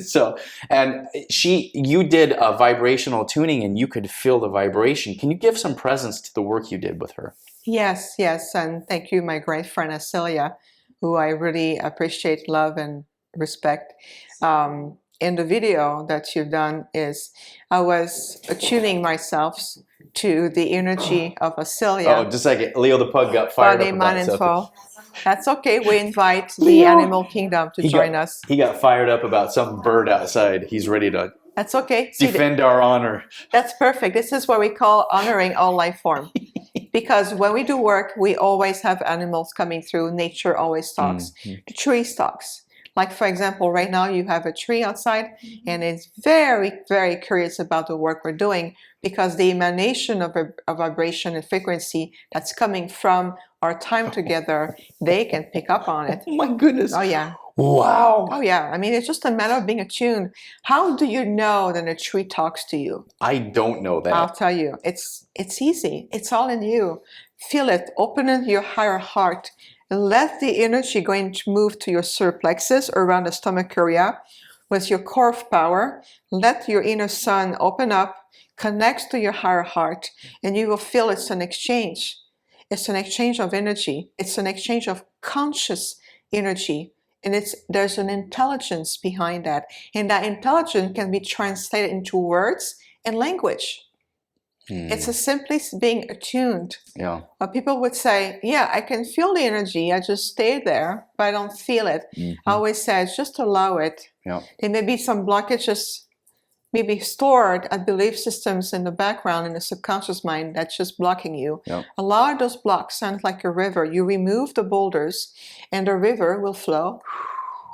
So, and you did a vibrational tuning and you could feel the vibration. Can you give some presence to the work you did with her? Yes, yes. And thank you, my great friend Acelia, who I really appreciate, love, and respect. In the video that you've done is, I was attuning myself to the energy of Acelia. Oh, just a second. Leo the pug got fired Body, up mind, about and something. soul. That's okay. We invite the animal kingdom to join us. He got fired up about some bird outside. He's ready to That's okay. defend our honor. That's perfect. This is what we call honoring all life form. Because when we do work, we always have animals coming through. Nature always talks. The tree talks. Like, for example, right now you have a tree outside and it's very, very curious about the work we're doing, because the emanation of a vibration and frequency that's coming from our time together, they can pick up on it. Oh my goodness. Oh yeah. Wow. Oh yeah. I mean, it's just a matter of being attuned. How do you know that a tree talks to you? I don't know that. I'll tell you. It's easy. It's all in you. Feel it. Open your higher heart. Let the energy going to move to your solar plexus around the stomach area with your core of power. Let your inner sun open up, connects to your higher heart, and you will feel it's an exchange. It's an exchange of energy. It's an exchange of conscious energy. And there's an intelligence behind that. And that intelligence can be translated into words and language. It's as simply as being attuned. Yeah. People would say, yeah, I can feel the energy. I just stay there, but I don't feel it. I always say, just allow it. Yeah. There may be some blockages maybe stored at belief systems in the background in the subconscious mind that's just blocking you. Yep. A lot of those blocks sound like a river. You remove the boulders and the river will flow.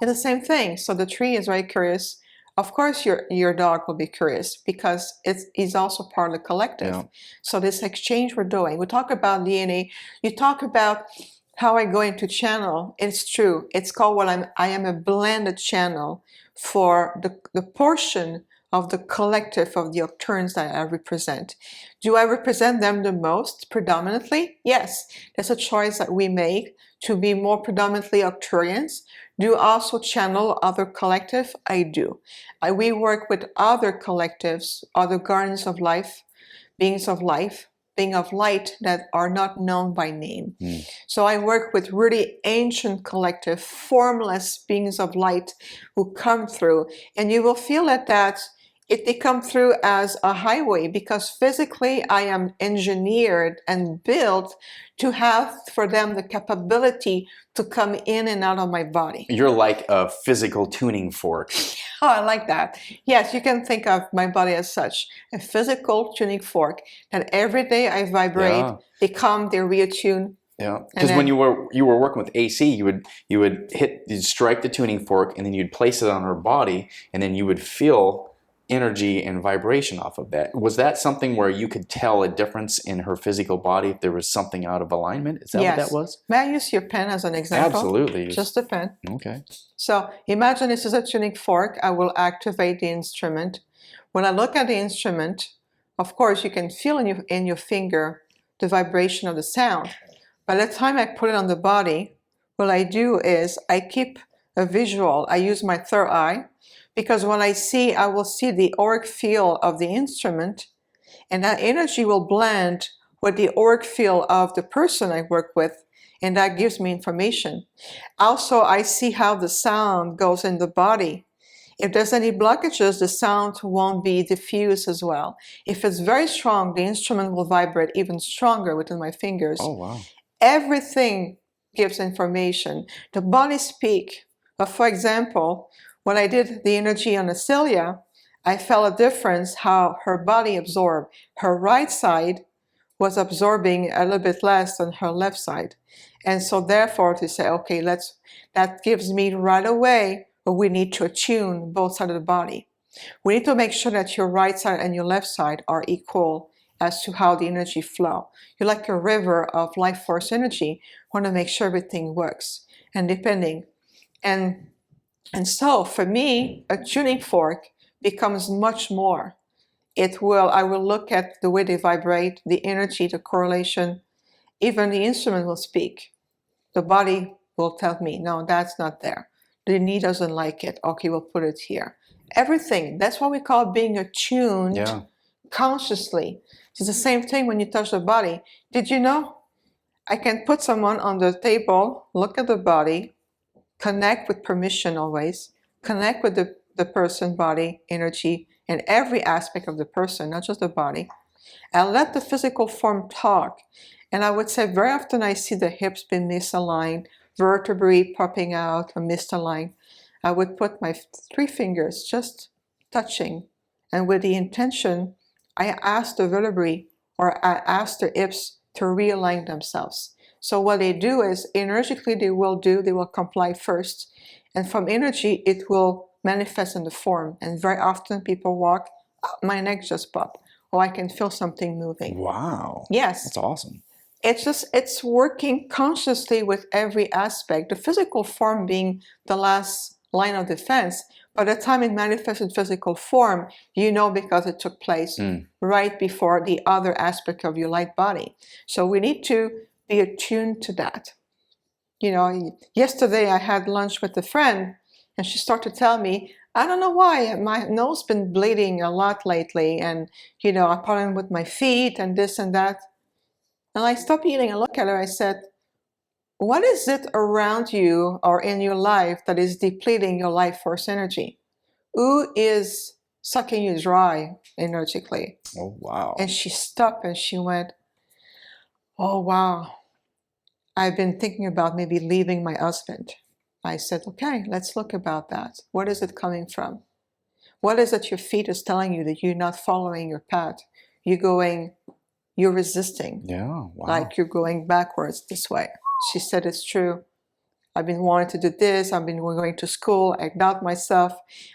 It's the same thing. So the tree is very curious. Of course, your dog will be curious because he's also part of the collective. Yeah. So this exchange we're doing. We talk about DNA. You talk about how I go into channel. It's true. It's called I am a blended channel for the portion of the collective of the Arcturians that I represent. Do I represent them the most predominantly? Yes. There's a choice that we make to be more predominantly Arcturians. Do I also channel other collective? I do. We work with other collectives, other guardians of life, beings of life, being of light that are not known by name. So I work with really ancient collective, formless beings of light who come through, and you will feel that they come through as a highway because physically I am engineered and built to have for them the capability to come in and out of my body. You're like a physical tuning fork. Oh, I like that. Yes, you can think of my body as such, a physical tuning fork that every day I vibrate, they come, they reattune. Yeah, because when you were working with AC, you'd strike the tuning fork and then you'd place it on her body and then you would feel energy and vibration off of that. Was that something where you could tell a difference in her physical body if there was something out of alignment? Is that what that was? May I use your pen as an example? Absolutely. Just a pen. Okay. So imagine this is a tuning fork. I will activate the instrument. When I look at the instrument, of course, you can feel in your finger the vibration of the sound. By the time I put it on the body, what I do is I keep a visual. I use my third eye. Because when I will see the auric field of the instrument, and that energy will blend with the auric field of the person I work with, and that gives me information. Also, I see how the sound goes in the body. If there's any blockages, the sound won't be diffused as well. If it's very strong, the instrument will vibrate even stronger within my fingers. Oh, wow. Everything gives information. The body speaks. But for example, when I did the energy on Celia, I felt a difference how her body absorbed. Her right side was absorbing a little bit less than her left side. And so therefore to say, okay, that gives me right away, but we need to attune both sides of the body. We need to make sure that your right side and your left side are equal as to how the energy flow. You're like a river of life force energy. Want to make sure everything works. And depending. And so for me, a tuning fork becomes much more. I will look at the way they vibrate, the energy, the correlation. Even the instrument will speak. The body will tell me, no, that's not there. The knee doesn't like it. Okay, we'll put it here. Everything. That's what we call being attuned consciously. It's the same thing when you touch the body. Did you know? I can put someone on the table, look at the body, connect with permission always, connect with the person, body, energy, and every aspect of the person, not just the body, and let the physical form talk. And I would say very often I see the hips being misaligned, vertebrae popping out or misaligned. I would put my 3 fingers just touching, and with the intention, I ask the vertebrae or I ask the hips to realign themselves. So what they do is, energetically they will comply first. And from energy, it will manifest in the form. And very often people walk, oh, my neck just popped. Or I can feel something moving. Wow. Yes. That's awesome. It's working consciously with every aspect. The physical form being the last line of defense. By the time it manifests in physical form, you know because it took place right before the other aspect of your light body. So we need to be attuned to that. You know, yesterday I had lunch with a friend and she started to tell me, I don't know why, my nose been bleeding a lot lately, and you know, I problem with my feet and this and that. And I stopped eating and looked at her, I said, what is it around you or in your life that is depleting your life force energy? Who is sucking you dry energetically? Oh, wow. And she stopped and she went, oh, wow. I've been thinking about maybe leaving my husband. I said, okay, let's look about that. Where is it coming from? What is it your feet is telling you that you're not following your path? You're resisting. Yeah, wow. Like you're going backwards this way. She said, it's true. I've been wanting to do this. I've been going to school. I doubt myself.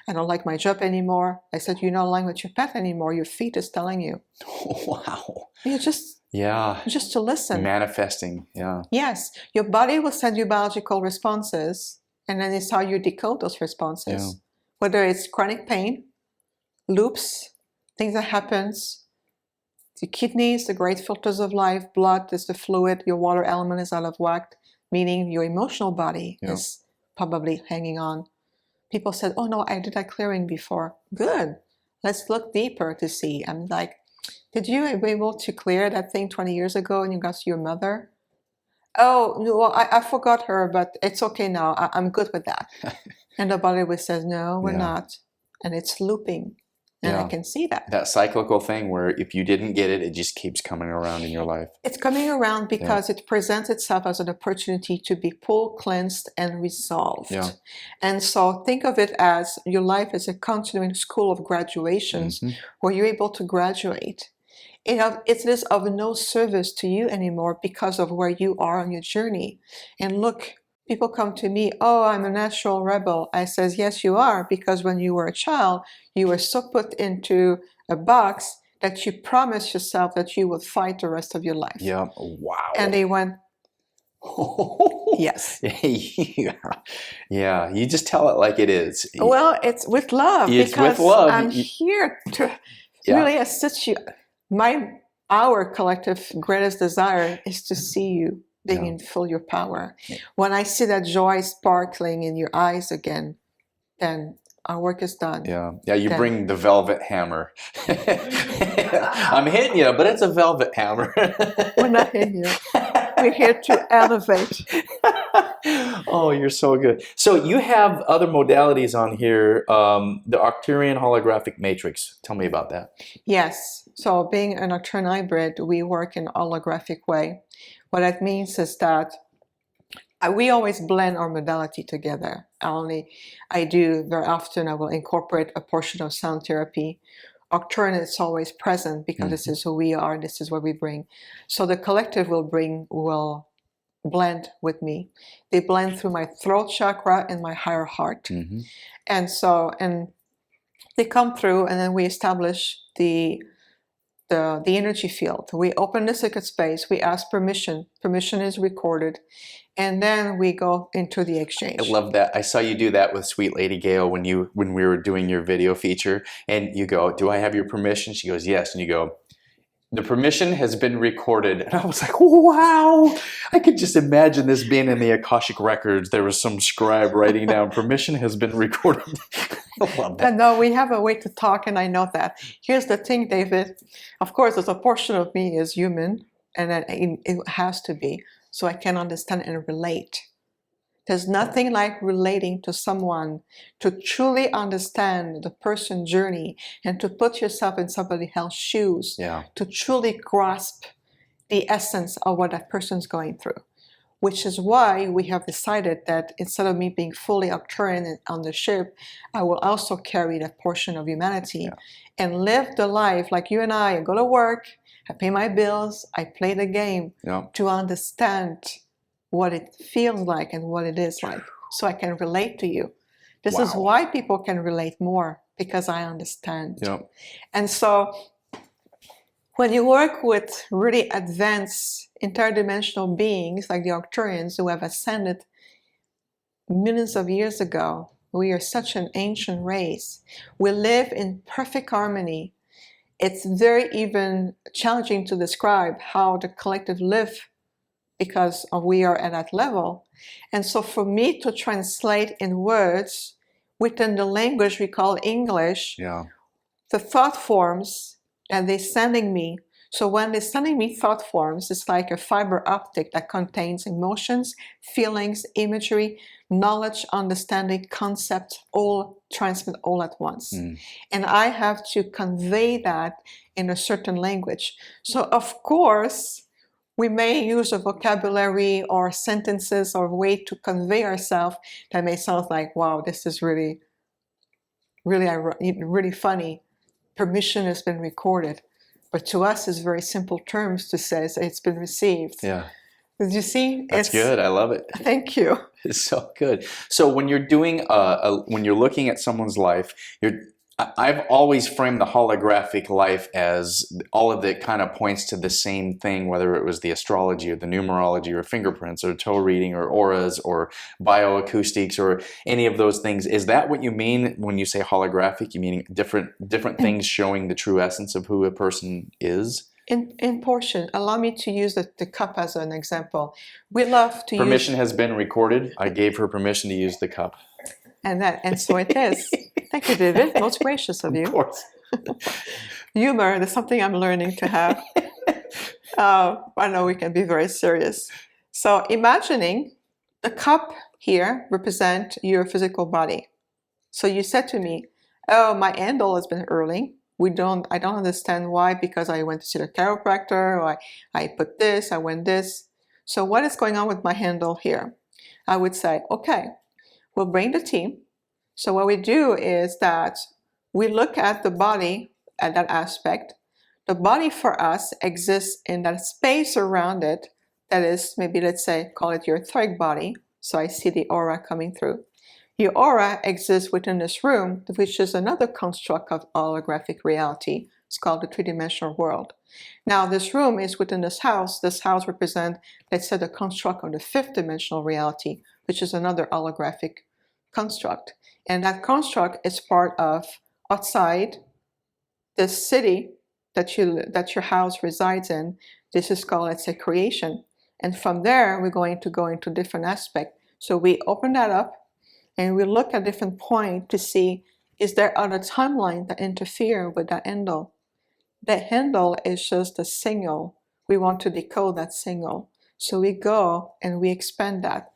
I don't like my job anymore. I said, you're not aligned with your path anymore. Your feet is telling you. Wow. You just to listen. Manifesting, yeah. Yes, your body will send you biological responses, and then it's how you decode those responses. Yeah. Whether it's chronic pain, loops, things that happens, the kidneys, the great filters of life, blood is the fluid, your water element is out of whack, meaning your emotional body is probably hanging on. People said, oh no, I did that clearing before. Good. Let's look deeper to see. I'm like, did you be able to clear that thing 20 years ago and you got to your mother? Oh, well, I forgot her, but it's okay now. I'm good with that. And the body always says, no, we're not. And it's looping. And I can see that. That cyclical thing where if you didn't get it, it just keeps coming around in your life. It's coming around because it presents itself as an opportunity to be pulled, cleansed, and resolved. Yeah. And so think of it as your life is a continuing school of graduations where you're able to graduate. It is of no service to you anymore because of where you are on your journey. And look, people come to me, oh, I'm a natural rebel. I says, yes, you are, because when you were a child, you were so put into a box that you promised yourself that you would fight the rest of your life. Yeah, wow. And they went, yes. Yeah, you just tell it like it is. Well, it's with love. It's with love. I'm here to really assist you. Our collective greatest desire is to see you being in full your power. When I see that joy sparkling in your eyes again, then our work is done. Yeah, you bring the velvet hammer. I'm hitting you, but it's a velvet hammer. We're not hitting you. We're here to elevate. Oh, you're so good. So you have other modalities on here, the Arcturian holographic matrix. Tell me about that. Yes. So being an Arcturian hybrid, we work in a holographic way. What that means is that we always blend our modality together. I do very often, I will incorporate a portion of sound therapy. Arcturian is always present because this is who we are, this is what we bring. So the collective will blend with me. They blend through my throat chakra and my higher heart. And they come through, and then we establish the energy field. We open the sacred space, we ask permission. Permission is recorded. And then we go into the exchange. I love that. I saw you do that with Sweet Lady Gail when we were doing your video feature, and you go, do I have your permission? She goes, yes. And you go, the permission has been recorded. And I was like, wow. I could just imagine this being in the Akashic records. There was some scribe writing down, permission has been recorded. I love that. But no, we have a way to talk, and I know that. Here's the thing, David. Of course, there's a portion of me is human, and it has to be. So I can understand and relate. There's nothing like relating to someone to truly understand the person's journey and to put yourself in somebody else's shoes, to truly grasp the essence of what that person's going through. Which is why we have decided that instead of me being fully Arcturian on the ship, I will also carry that portion of humanity and live the life like you and I go to work, I pay my bills, I play the game to understand what it feels like and what it is like, so I can relate to you. This is why people can relate more, because I understand. And so when you work with really advanced interdimensional beings like the Arcturians who have ascended millions of years ago, we are such an ancient race. We live in perfect harmony. It's very even challenging to describe how the collective live because we are at that level. And so for me to translate in words within the language we call English, the thought forms that they're sending me. So when they're sending me thought forms, it's like a fiber optic that contains emotions, feelings, imagery, knowledge, understanding, concept, all transmit all at once. And I have to convey that in a certain language. So of course, we may use a vocabulary or sentences or way to convey ourselves that may sound like, wow, this is really really funny. Permission has been recorded, but to us, it's very simple terms to say it's been received. Yeah. Did you see? That's good. I love it. Thank you. It's so good. So when you're doing when you're looking at someone's life, I've always framed the holographic life as all of it kind of points to the same thing, whether it was the astrology or the numerology or fingerprints or toe reading or auras or bioacoustics or any of those things. Is that what you mean when you say holographic? You mean different things showing the true essence of who a person is? In portion, allow me to use the cup as an example. We love to Permission has been recorded. I gave her permission to use the cup. And so it is. Thank you, David. Most gracious of you. Of course. Humor is something I'm learning to have. I know we can be very serious. So imagining the cup here represent your physical body. So you said to me, oh, my handle has been hurling. I don't understand why, because I went to see the chiropractor, or I put this, I went this. So what is going on with my handle here? I would say, okay, we'll bring the team. So what we do is that we look at the body at that aspect. The body for us exists in that space around it that is, maybe let's say, call it your etheric body. So I see the aura coming through. Your aura exists within this room, which is another construct of holographic reality. It's called the three-dimensional world. Now, this room is within this house. This house represents, let's say, the construct of the fifth-dimensional reality, which is another holographic construct. And that construct is part of outside the city that your house resides in. This is called, let's say, creation. And from there, we're going to go into different aspects. So we open that up, and we look at different points to see, is there other timeline that interfere with that handle? That handle is just a signal. We want to decode that signal. So we go and we expand that.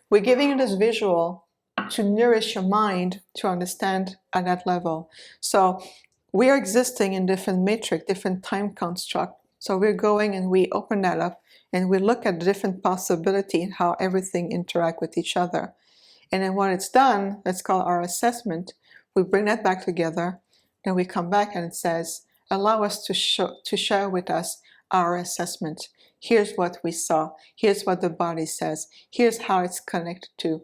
We're giving you this visual to nourish your mind to understand at that level. So we are existing in different matrix, different time construct. So we're going and we open that up and we look at the different possibility and how everything interact with each other. And then when it's done, let's call our assessment. We bring that back together, then we come back and it says, allow us to share with us our assessment. Here's what we saw. Here's what the body says. Here's how it's connected to.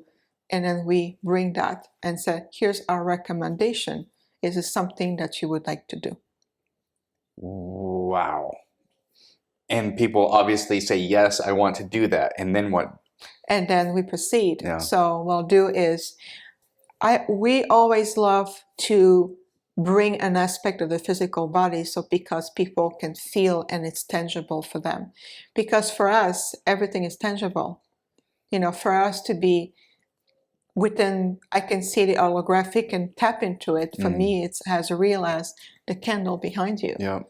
And then we bring that and say, here's our recommendation. Is this something that you would like to do? Wow. And people obviously say, yes, I want to do that. And then what? And then we proceed. Yeah. So what I'll do is, we always love to bring an aspect of the physical body, so because people can feel and it's tangible for them. Because for us, everything is tangible. You know, for us to be within, I can see the holographic and tap into it. For me, it's as real as the candle behind you. Yeah.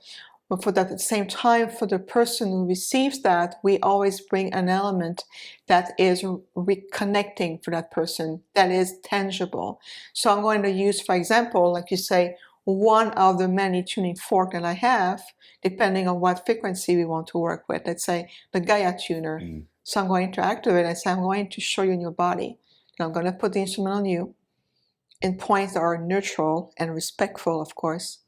But for that, at the same time, for the person who receives that, we always bring an element that is reconnecting for that person, that is tangible. So I'm going to use, for example, like you say, one of the many tuning forks that I have, depending on what frequency we want to work with. Let's say the Gaia tuner. So I'm going to activate. I say, I'm going to show you in your body. And I'm going to put the instrument on you in points that are neutral and respectful, of course.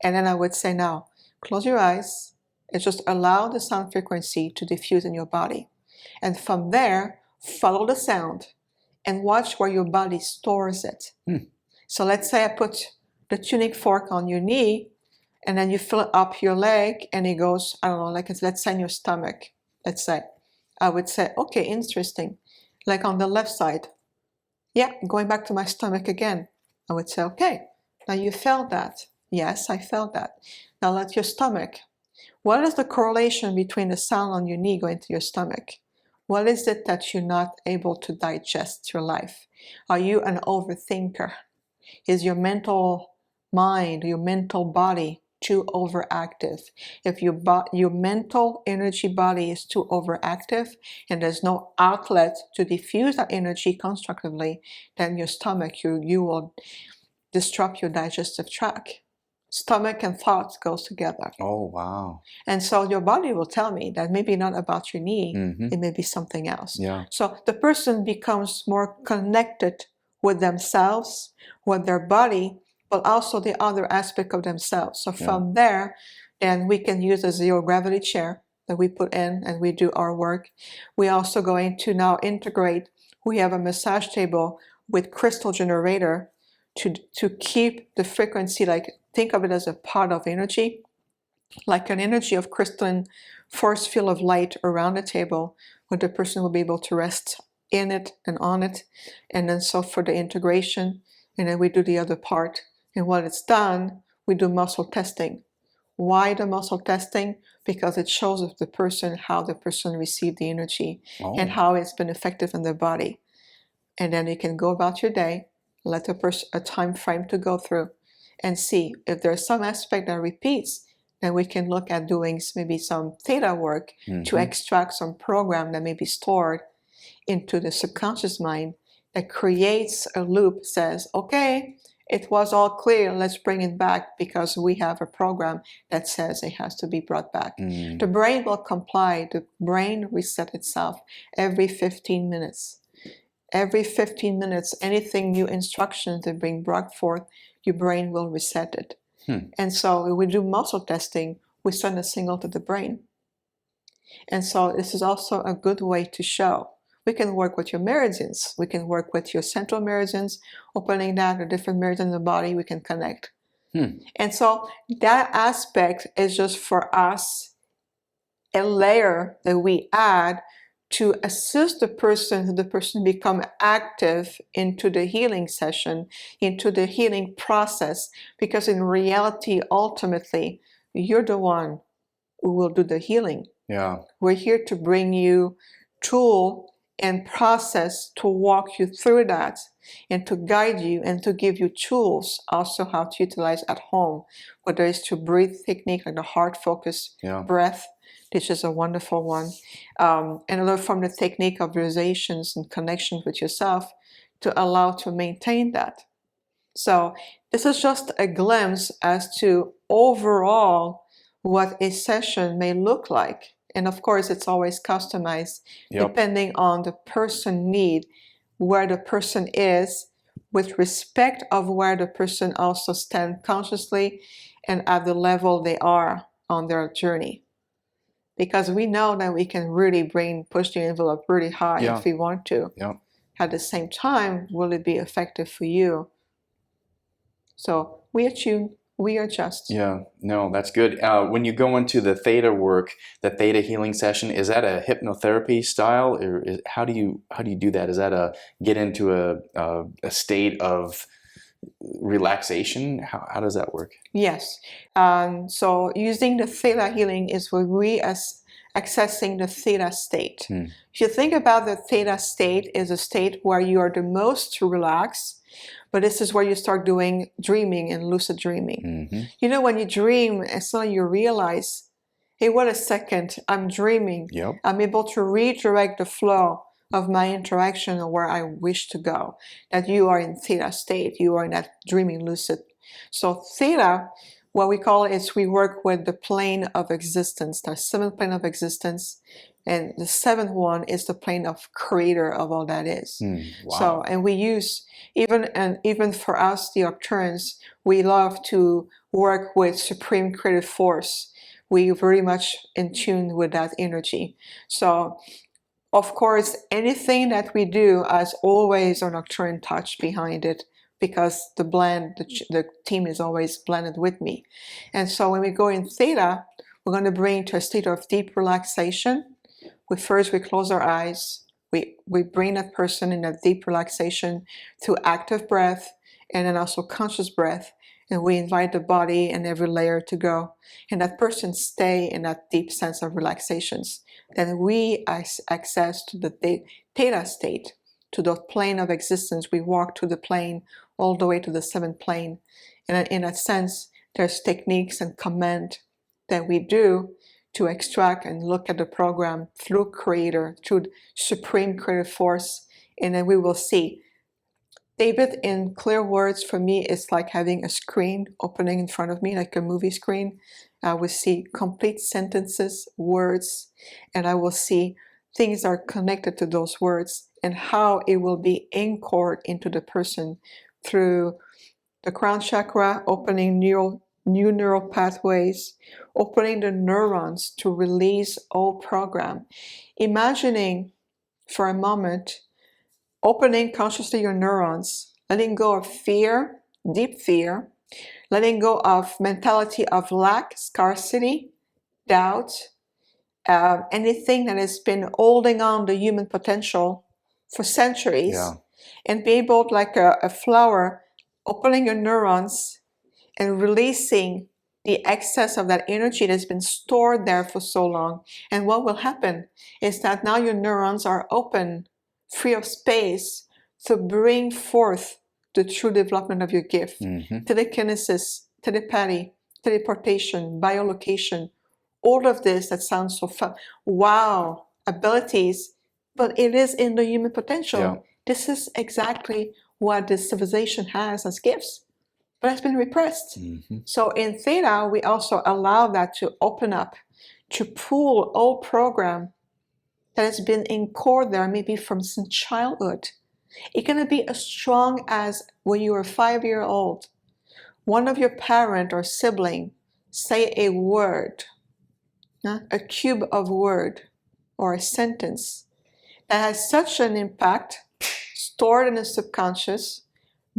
And then I would say, now, close your eyes and just allow the sound frequency to diffuse in your body. And from there, follow the sound and watch where your body stores it. So let's say I put the tuning fork on your knee and then you fill it up your leg and it goes, I don't know, like let's say in your stomach, let's say. I would say, okay, interesting. Like on the left side. Yeah, going back to my stomach again. I would say, okay, now you felt that. Yes, I felt that. Now let your stomach. What is the correlation between the sound on your knee going to your stomach? What is it that you're not able to digest your life? Are you an overthinker? Is your mental mind, your mental body too overactive? If your mental energy body is too overactive and there's no outlet to diffuse that energy constructively, then your stomach, you will disrupt your digestive tract. Stomach and thoughts goes together. Oh, wow. And so your body will tell me that maybe not about your knee, it may be something else. Yeah. So the person becomes more connected with themselves, with their body, but also the other aspect of themselves. So from there, then we can use a zero gravity chair that we put in and we do our work. We're also going to now integrate, we have a massage table with crystal generator to keep the frequency, like think of it as a pot of energy, like an energy of crystalline force field of light around the table, where the person will be able to rest in it and on it. And then so for the integration, and then we do the other part. And when it's done, we do muscle testing. Why the muscle testing? Because it shows the person how the person received the energy and how it's been effective in their body. And then you can go about your day, let the person a time frame to go through, and see if there's some aspect that repeats. Then we can look at doing maybe some theta work to extract some program that may be stored into the subconscious mind that creates a loop, says, okay, it was all clear, let's bring it back because we have a program that says it has to be brought back. The brain will comply. The brain resets itself every 15 minutes. Every 15 minutes, anything new instructions that bring brought forth, your brain will reset it. And so when we do muscle testing, we send a signal to the brain. And so this is also a good way to show. We can work with your meridians. We can work with your central meridians, opening that, the different meridians in the body, we can connect. And so that aspect is just for us a layer that we add to assist the person, so the person become active into the healing session, into the healing process, because in reality, ultimately, you're the one who will do the healing. We're here to bring you tool and process to walk you through that and to guide you and to give you tools also how to utilize at home, whether it's to breathe technique like the heart focus breath, which is a wonderful one. Another from the technique of visualizations and connections with yourself to allow to maintain that. So this is just a glimpse as to overall what a session may look like. And of course, it's always customized depending on the person need, where the person is, with respect of where the person also stands consciously and at the level they are on their journey. Because we know that we can really push the envelope really high if we want to. At the same time, will it be effective for you? So we attune, we adjust. No, that's good. When you go into the theta work, the theta healing session, is that a hypnotherapy style, or how do you do that? Is that a get into a state of relaxation? How does that work? Yes. So using the theta healing is where we accessing the theta state. If you think about the theta state, is a state where you are the most relaxed. But this is where you start doing dreaming and lucid dreaming. You know, when you dream, as soon as you realize, hey, wait a second, I'm dreaming. I'm able to redirect the flow of my interaction or where I wish to go. That you are in theta state, you are in that dreaming lucid. So theta, what we call it is we work with the plane of existence, the seventh plane of existence. And the seventh one is the plane of creator of all that is. So, and we use, even for us, the Arcturians, we love to work with supreme creative force. We very much in tune with that energy. So, of course, anything that we do has always an Arcturian touch behind it, because the team is always blended with me. And so when we go in theta, we're going to bring to a state of deep relaxation. First, we close our eyes. We bring that person in a deep relaxation through active breath and then also conscious breath. And we invite the body and every layer to go. And that person stay in that deep sense of relaxations. Then we access to the theta state, to the plane of existence. We walk to the plane all the way to the seventh plane. And in that sense, there's techniques and command that we do to extract and look at the program through creator, through supreme creative force, and then we will see. David, in clear words, for me, it's like having a screen opening in front of me, like a movie screen. I will see complete sentences, words, and I will see things that are connected to those words and how it will be anchored into the person through The crown chakra, opening new neural pathways, opening the neurons to release old program. Imagining for a moment, opening consciously your neurons, letting go of fear, deep fear, letting go of mentality of lack, scarcity, doubt, anything that has been holding on the human potential for centuries, Yeah. and be able, like a flower, opening your neurons and releasing the excess of that energy that's been stored there for so long. And what will happen is that now your neurons are open, free of space to bring forth the true development of your gift. Telekinesis, telepathy, teleportation, biolocation, all of this that sounds so fun. Wow, abilities, but it is in the human potential. Yeah. This is exactly what this civilization has as gifts, but it's been repressed. So in Theta, we also allow that to open up, to pull old program that has been encoded there, maybe from some childhood. It can be as strong as when you were 5 years old. One of your parent or sibling say a word, a cube of word or a sentence that has such an impact, stored in the subconscious,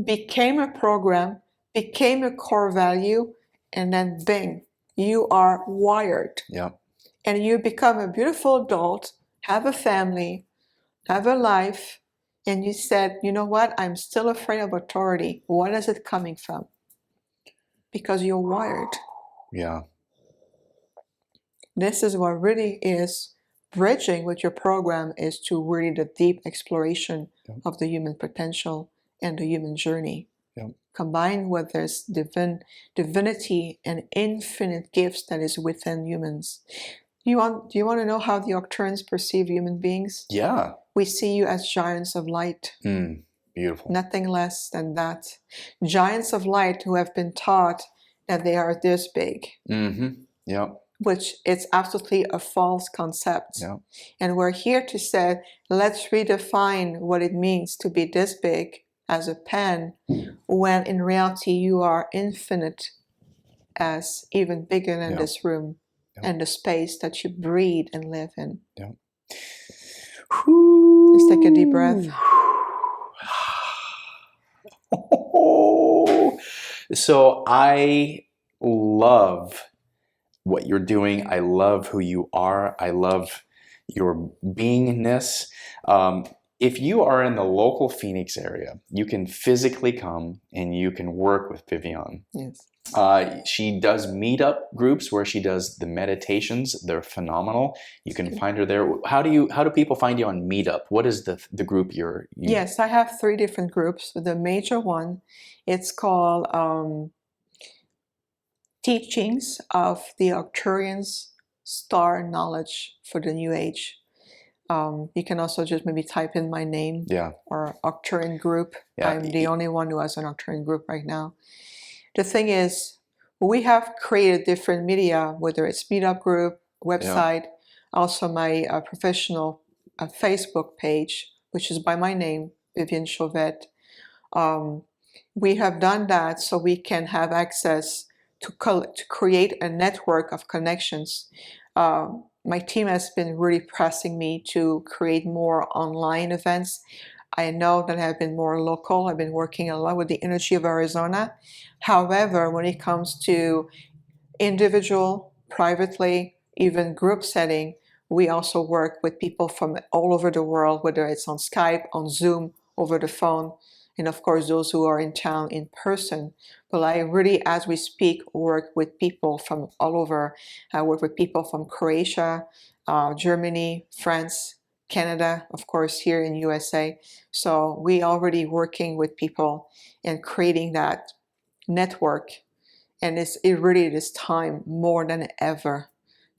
became a program, became a core value, and then bing, you are wired. Yeah. And you become a beautiful adult, have a family, have a life, and you said, you know what, I'm still afraid of authority. What is it coming from? Because you're wired. Yeah. This is what really is bridging with your program, is to really the deep exploration of the human potential and the human journey. Combined with this divinity and infinite gifts that is within humans. Do you want to know how the Arcturians perceive human beings? Yeah. We see you as giants of light. Beautiful. Nothing less than that. Giants of light who have been taught that they are this big. Yeah. Which it's absolutely a false concept. Yeah. And we're here to say, let's redefine what it means to be this big as a pen, when in reality you are infinite, as even bigger than this room and the space that you breathe and live in. Yeah. Let's take a deep breath. So I love what you're doing. I love who you are. I love your beingness. If you are in the local Phoenix area, you can physically come and you can work with Viviane. Yes. She does meetup groups where she does the meditations. They're phenomenal. You can find her there. How do people find you on Meetup? What is the group you... Yes, I have 3 different groups. The major one, it's called Teachings of the Arcturians, Star Knowledge for the New Age. You can also just maybe type in my name, or Arcturian group. I'm the only one who has an Arcturian group right now. The thing is, we have created different media, whether it's meetup group, website, also my professional Facebook page, which is by my name, Vivian Chauvet. We have done that so we can have access to create a network of connections. My team has been really pressing me to create more online events. I know that I've been more local. I've been working a lot with the energy of Arizona. However, when it comes to individual, privately, even group setting, we also work with people from all over the world, whether it's on Skype, on Zoom, over the phone, and of course those who are in town in person. But I really, as we speak, work with people from all over. I work with people from Croatia, Germany, France, Canada, of course, here in USA. So we already working with people and creating that network. And it really is time more than ever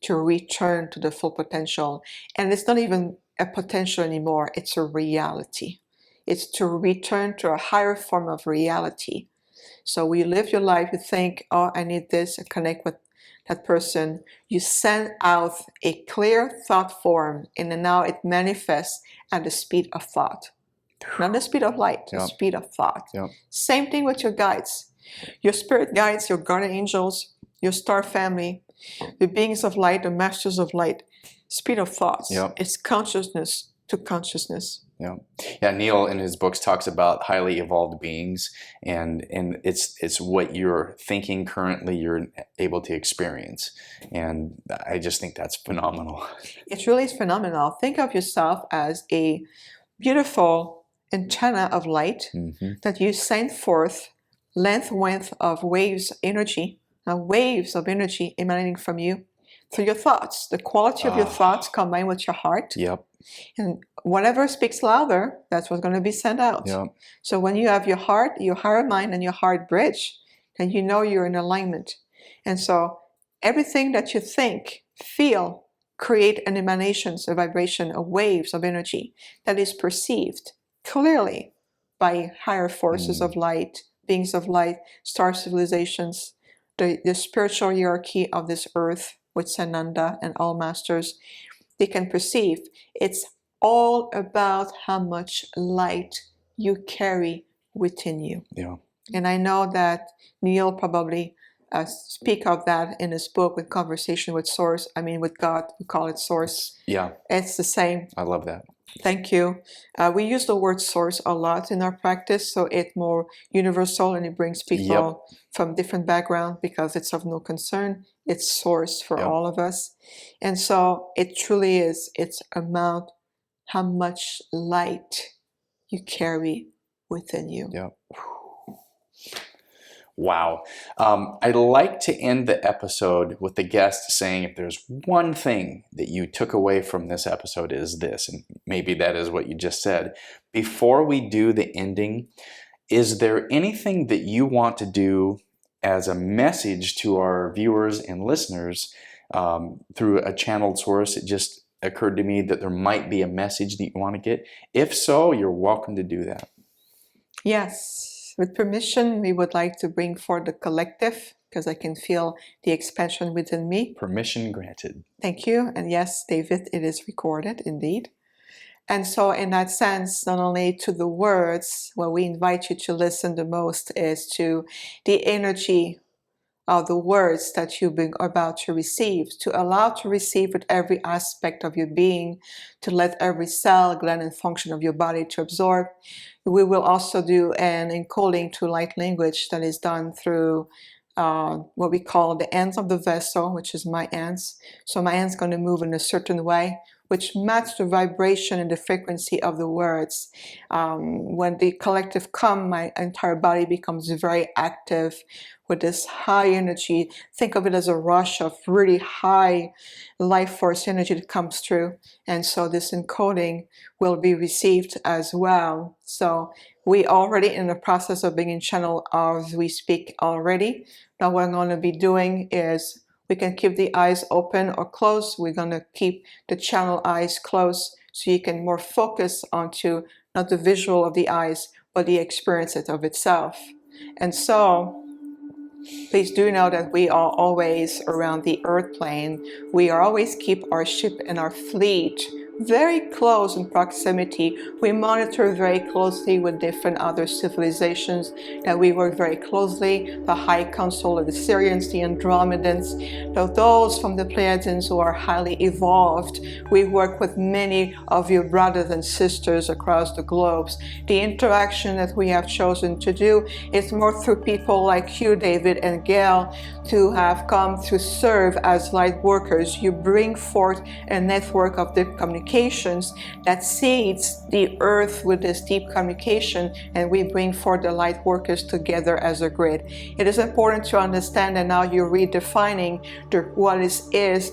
to return to the full potential. And it's not even a potential anymore, it's a reality. It's to return to a higher form of reality. So we live your life, you think, oh, I need this, I connect with that person. You send out a clear thought form, and then now it manifests at the speed of thought. Not the speed of light, the speed of thought. Same thing with your guides. Your spirit guides, your guardian angels, your star family, the beings of light, the masters of light, speed of thoughts. Yep. It's consciousness to consciousness. Yeah, yeah. Neil in his books talks about highly evolved beings, and it's what you're thinking currently you're able to experience, and I just think that's phenomenal. It really is phenomenal. Think of yourself as a beautiful antenna of light that you send forth width of waves, energy, waves of energy emanating from you through your thoughts. The quality of your thoughts combined with your heart. Yep. And whatever speaks louder, that's what's going to be sent out. Yep. So when you have your heart, your higher mind, and your heart bridge, then you know you're in alignment. And so everything that you think, feel, create an emanations, a vibration, a waves of energy that is perceived clearly by higher forces of light, beings of light, star civilizations, the spiritual hierarchy of this earth with Sananda and all masters. They can perceive. It's all about how much light you carry within you. Yeah. And I know that Neil probably speak of that in his book with Conversation with Source. I mean, with God, we call it Source. Yeah. It's the same. I love that. Thank you. We use the word source a lot in our practice, so it's more universal and it brings people from different backgrounds because it's of no concern. It's source for all of us. And so it truly is, it's about how much light you carry within you. Yeah. Wow. I'd like to end the episode with the guest saying if there's one thing that you took away from this episode is this, and maybe that is what you just said. Before we do the ending, is there anything that you want to do as a message to our viewers and listeners through a channeled source? It just occurred to me that there might be a message that you want to get. If so, you're welcome to do that. Yes. With permission, we would like to bring forth the collective because I can feel the expansion within me. Permission granted. Thank you. And yes, David, it is recorded indeed. And so in that sense, not only to the words, what we invite you to listen the most is to the energy of the words that you've been about to receive, to allow to receive with every aspect of your being, to let every cell, gland, and function of your body to absorb. We will also do an encoding to light language that is done through what we call the ends of the vessel, which is my ends. So my ends going to move in a certain way, which match the vibration and the frequency of the words. When the collective come, my entire body becomes very active with this high energy. Think of it as a rush of really high life force energy that comes through. And so this encoding will be received as well. So we already in the process of being in channel as we speak already. Now what I'm going to be doing is we can keep the eyes open or closed. We're going to keep the channel eyes closed so you can more focus onto not the visual of the eyes, but the experience of itself. And so please do know that we are always around the earth plane. We always keep our ship and our fleet very close in proximity. We monitor very closely with different other civilizations that we work very closely. The High Council of the Syrians, the Andromedans, those from the Pleiadians who are highly evolved. We work with many of your brothers and sisters across the globes. The interaction that we have chosen to do is more through people like you, David and Gail, to have come to serve as light workers. You bring forth a network of deep communications that seeds the earth with this deep communication, and we bring forth the light workers together as a grid. It is important to understand that now you're redefining what is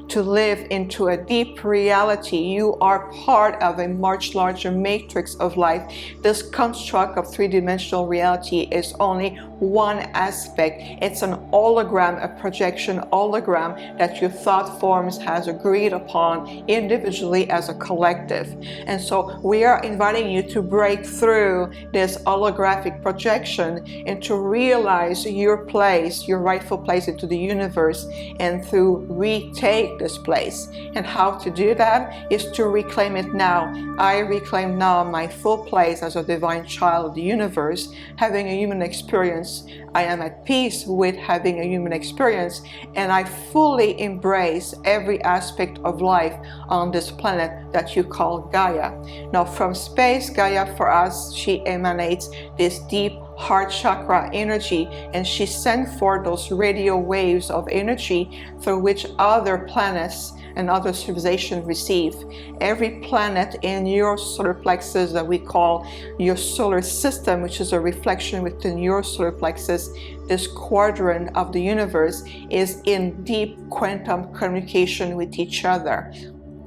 to live into a deep reality. You are part of a much larger matrix of life. This construct of three-dimensional reality is only one aspect. It's an hologram, a projection hologram that your thought forms has agreed upon individually as a collective. And so we are inviting you to break through this holographic projection and to realize your place, your rightful place into the universe, and to retake this place. And how to do that is to reclaim it now. I reclaim now my full place as a divine child of the universe, having a human experience experience. I am at peace with having a human experience, and I fully embrace every aspect of life on this planet that you call Gaia. Now, from space, Gaia for us, she emanates this deep heart chakra energy, and she sends forth those radio waves of energy through which other planets and other civilizations receive. Every planet in your solar plexus that we call your solar system, which is a reflection within your solar plexus, this quadrant of the universe is in deep quantum communication with each other.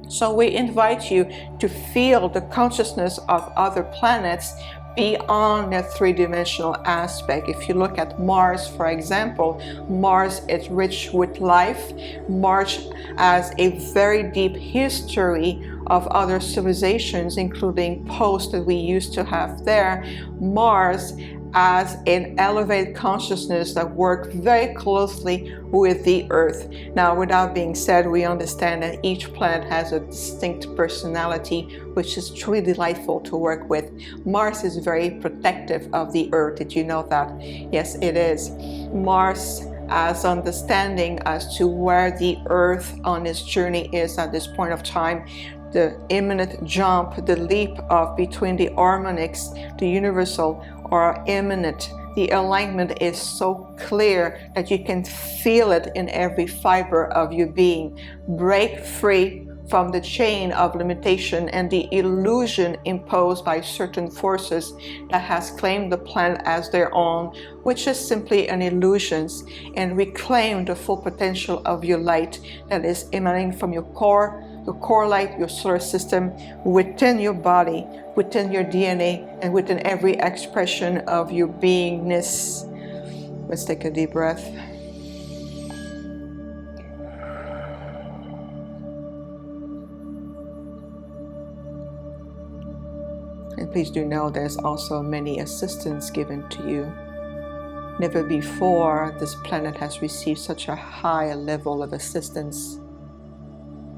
So we invite you to feel the consciousness of other planets beyond that three-dimensional aspect. If you look at Mars, for example, Mars is rich with life. Mars has a very deep history of other civilizations, including posts that we used to have there. Mars as an elevated consciousness that works very closely with the Earth. Now, with that being said, we understand that each planet has a distinct personality, which is truly delightful to work with. Mars is very protective of the Earth. Did you know that? Yes, it is. Mars has understanding as to where the Earth on its journey is at this point of time. The imminent jump, the leap of between the harmonics, the universal, are imminent. The alignment is so clear that you can feel it in every fiber of your being. Break free from the chain of limitation and the illusion imposed by certain forces that has claimed the planet as their own, which is simply an illusion, and reclaim the full potential of your light that is emanating from your core light, your solar system, within your body, within your DNA, and within every expression of your beingness. Let's take a deep breath. And please do know there's also many assistance given to you. Never before this planet has received such a high level of assistance.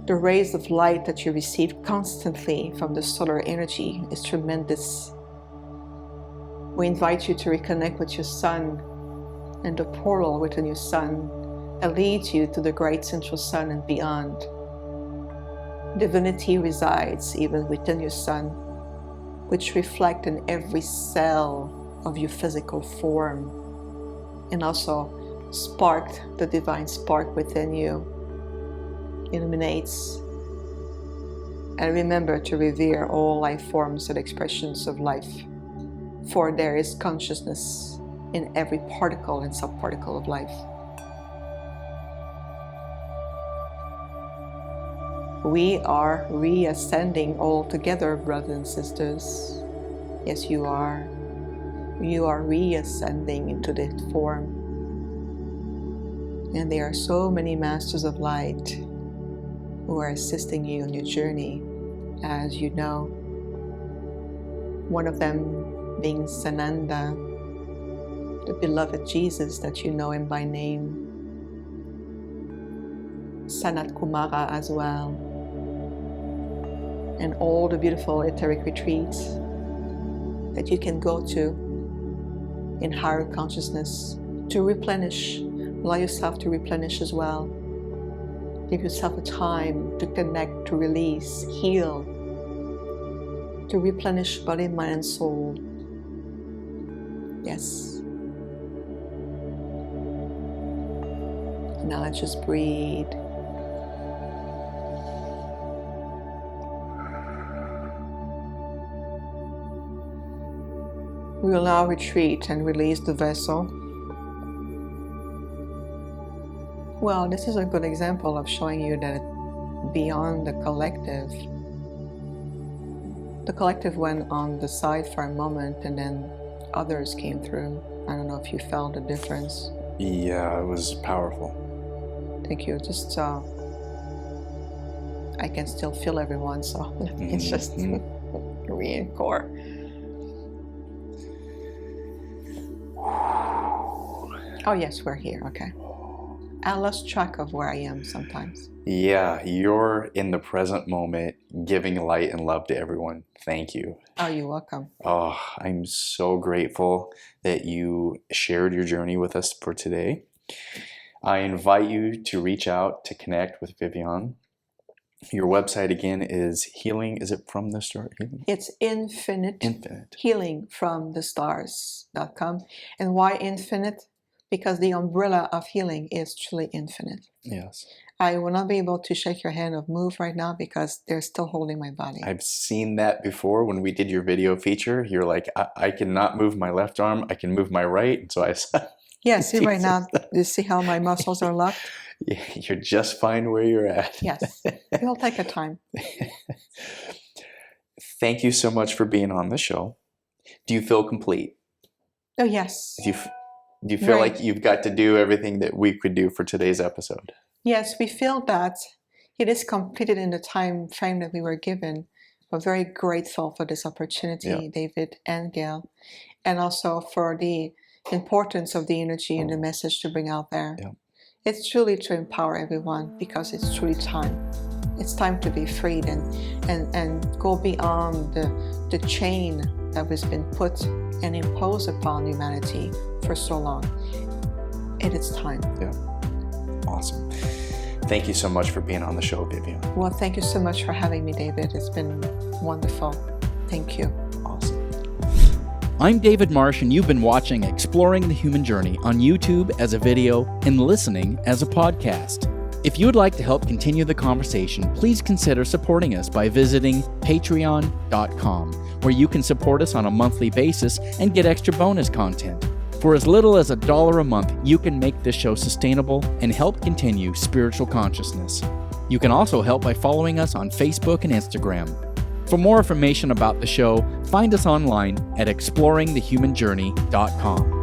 The rays of light that you receive constantly from the solar energy is tremendous. We invite you to reconnect with your sun and the portal within your sun that leads you to the great central sun and beyond. Divinity resides even within your sun, which reflects in every cell of your physical form, and also sparked the divine spark within you. Illuminates. And remember to revere all life forms and expressions of life, for there is consciousness in every particle and subparticle of life. We are reascending all together, brothers and sisters. Yes, you are. You are reascending into this form. And there are so many masters of light who are assisting you on your journey, as you know. One of them being Sananda, the beloved Jesus that you know him by name. Sanat Kumara as well. And all the beautiful etheric retreats that you can go to in higher consciousness to replenish. Allow yourself to replenish as well. Give yourself a time to connect, to release, heal, to replenish body, mind, and soul. Yes. Now let's just breathe. We will now retreat and release the vessel. Well, this is a good example of showing you that beyond the collective went on the side for a moment and then others came through. I don't know if you felt the difference. Yeah, it was powerful. Thank you. Just, I can still feel everyone, so it's just re-encore. Oh yes, we're here, okay. I lost track of where I am sometimes. Yeah, you're in the present moment, giving light and love to everyone. Thank you. Oh, you're welcome. Oh, I'm so grateful that you shared your journey with us for today. I invite you to reach out to connect with Viviane. Your website again is healing. Is it from the start? It's infinite. Infinite. Healingfromthestars.com. And why infinite? Because the umbrella of healing is truly infinite. Yes. I will not be able to shake your hand or move right now because they're still holding my body. I've seen that before when we did your video feature. You're like, I cannot move my left arm. I can move my right. And so I said, yeah, see right now, you see how my muscles are locked? yeah, you're just fine where you're at. Yes, it'll take a time. Thank you so much for being on the show. Do you feel complete? Oh, yes. Do you feel like you've got to do everything that we could do for today's episode? Yes, we feel that it is completed in the time frame that we were given. We're very grateful for this opportunity, David and Gail, and also for the importance of the energy and the message to bring out there. Yeah. It's truly to empower everyone because it's truly time. It's time to be freed and go beyond the chain that has been put and imposed upon humanity for so long. It is time. Yeah. Awesome. Thank you so much for being on the show, Vivian. Well, thank you so much for having me, David. It's been wonderful. Thank you. Awesome. I'm David Marsh, and you've been watching Exploring the Human Journey on YouTube as a video and listening as a podcast. If you would like to help continue the conversation, please consider supporting us by visiting patreon.com, where you can support us on a monthly basis and get extra bonus content. For as little as $1 a month, you can make this show sustainable and help continue spiritual consciousness. You can also help by following us on Facebook and Instagram. For more information about the show, find us online at exploringthehumanjourney.com.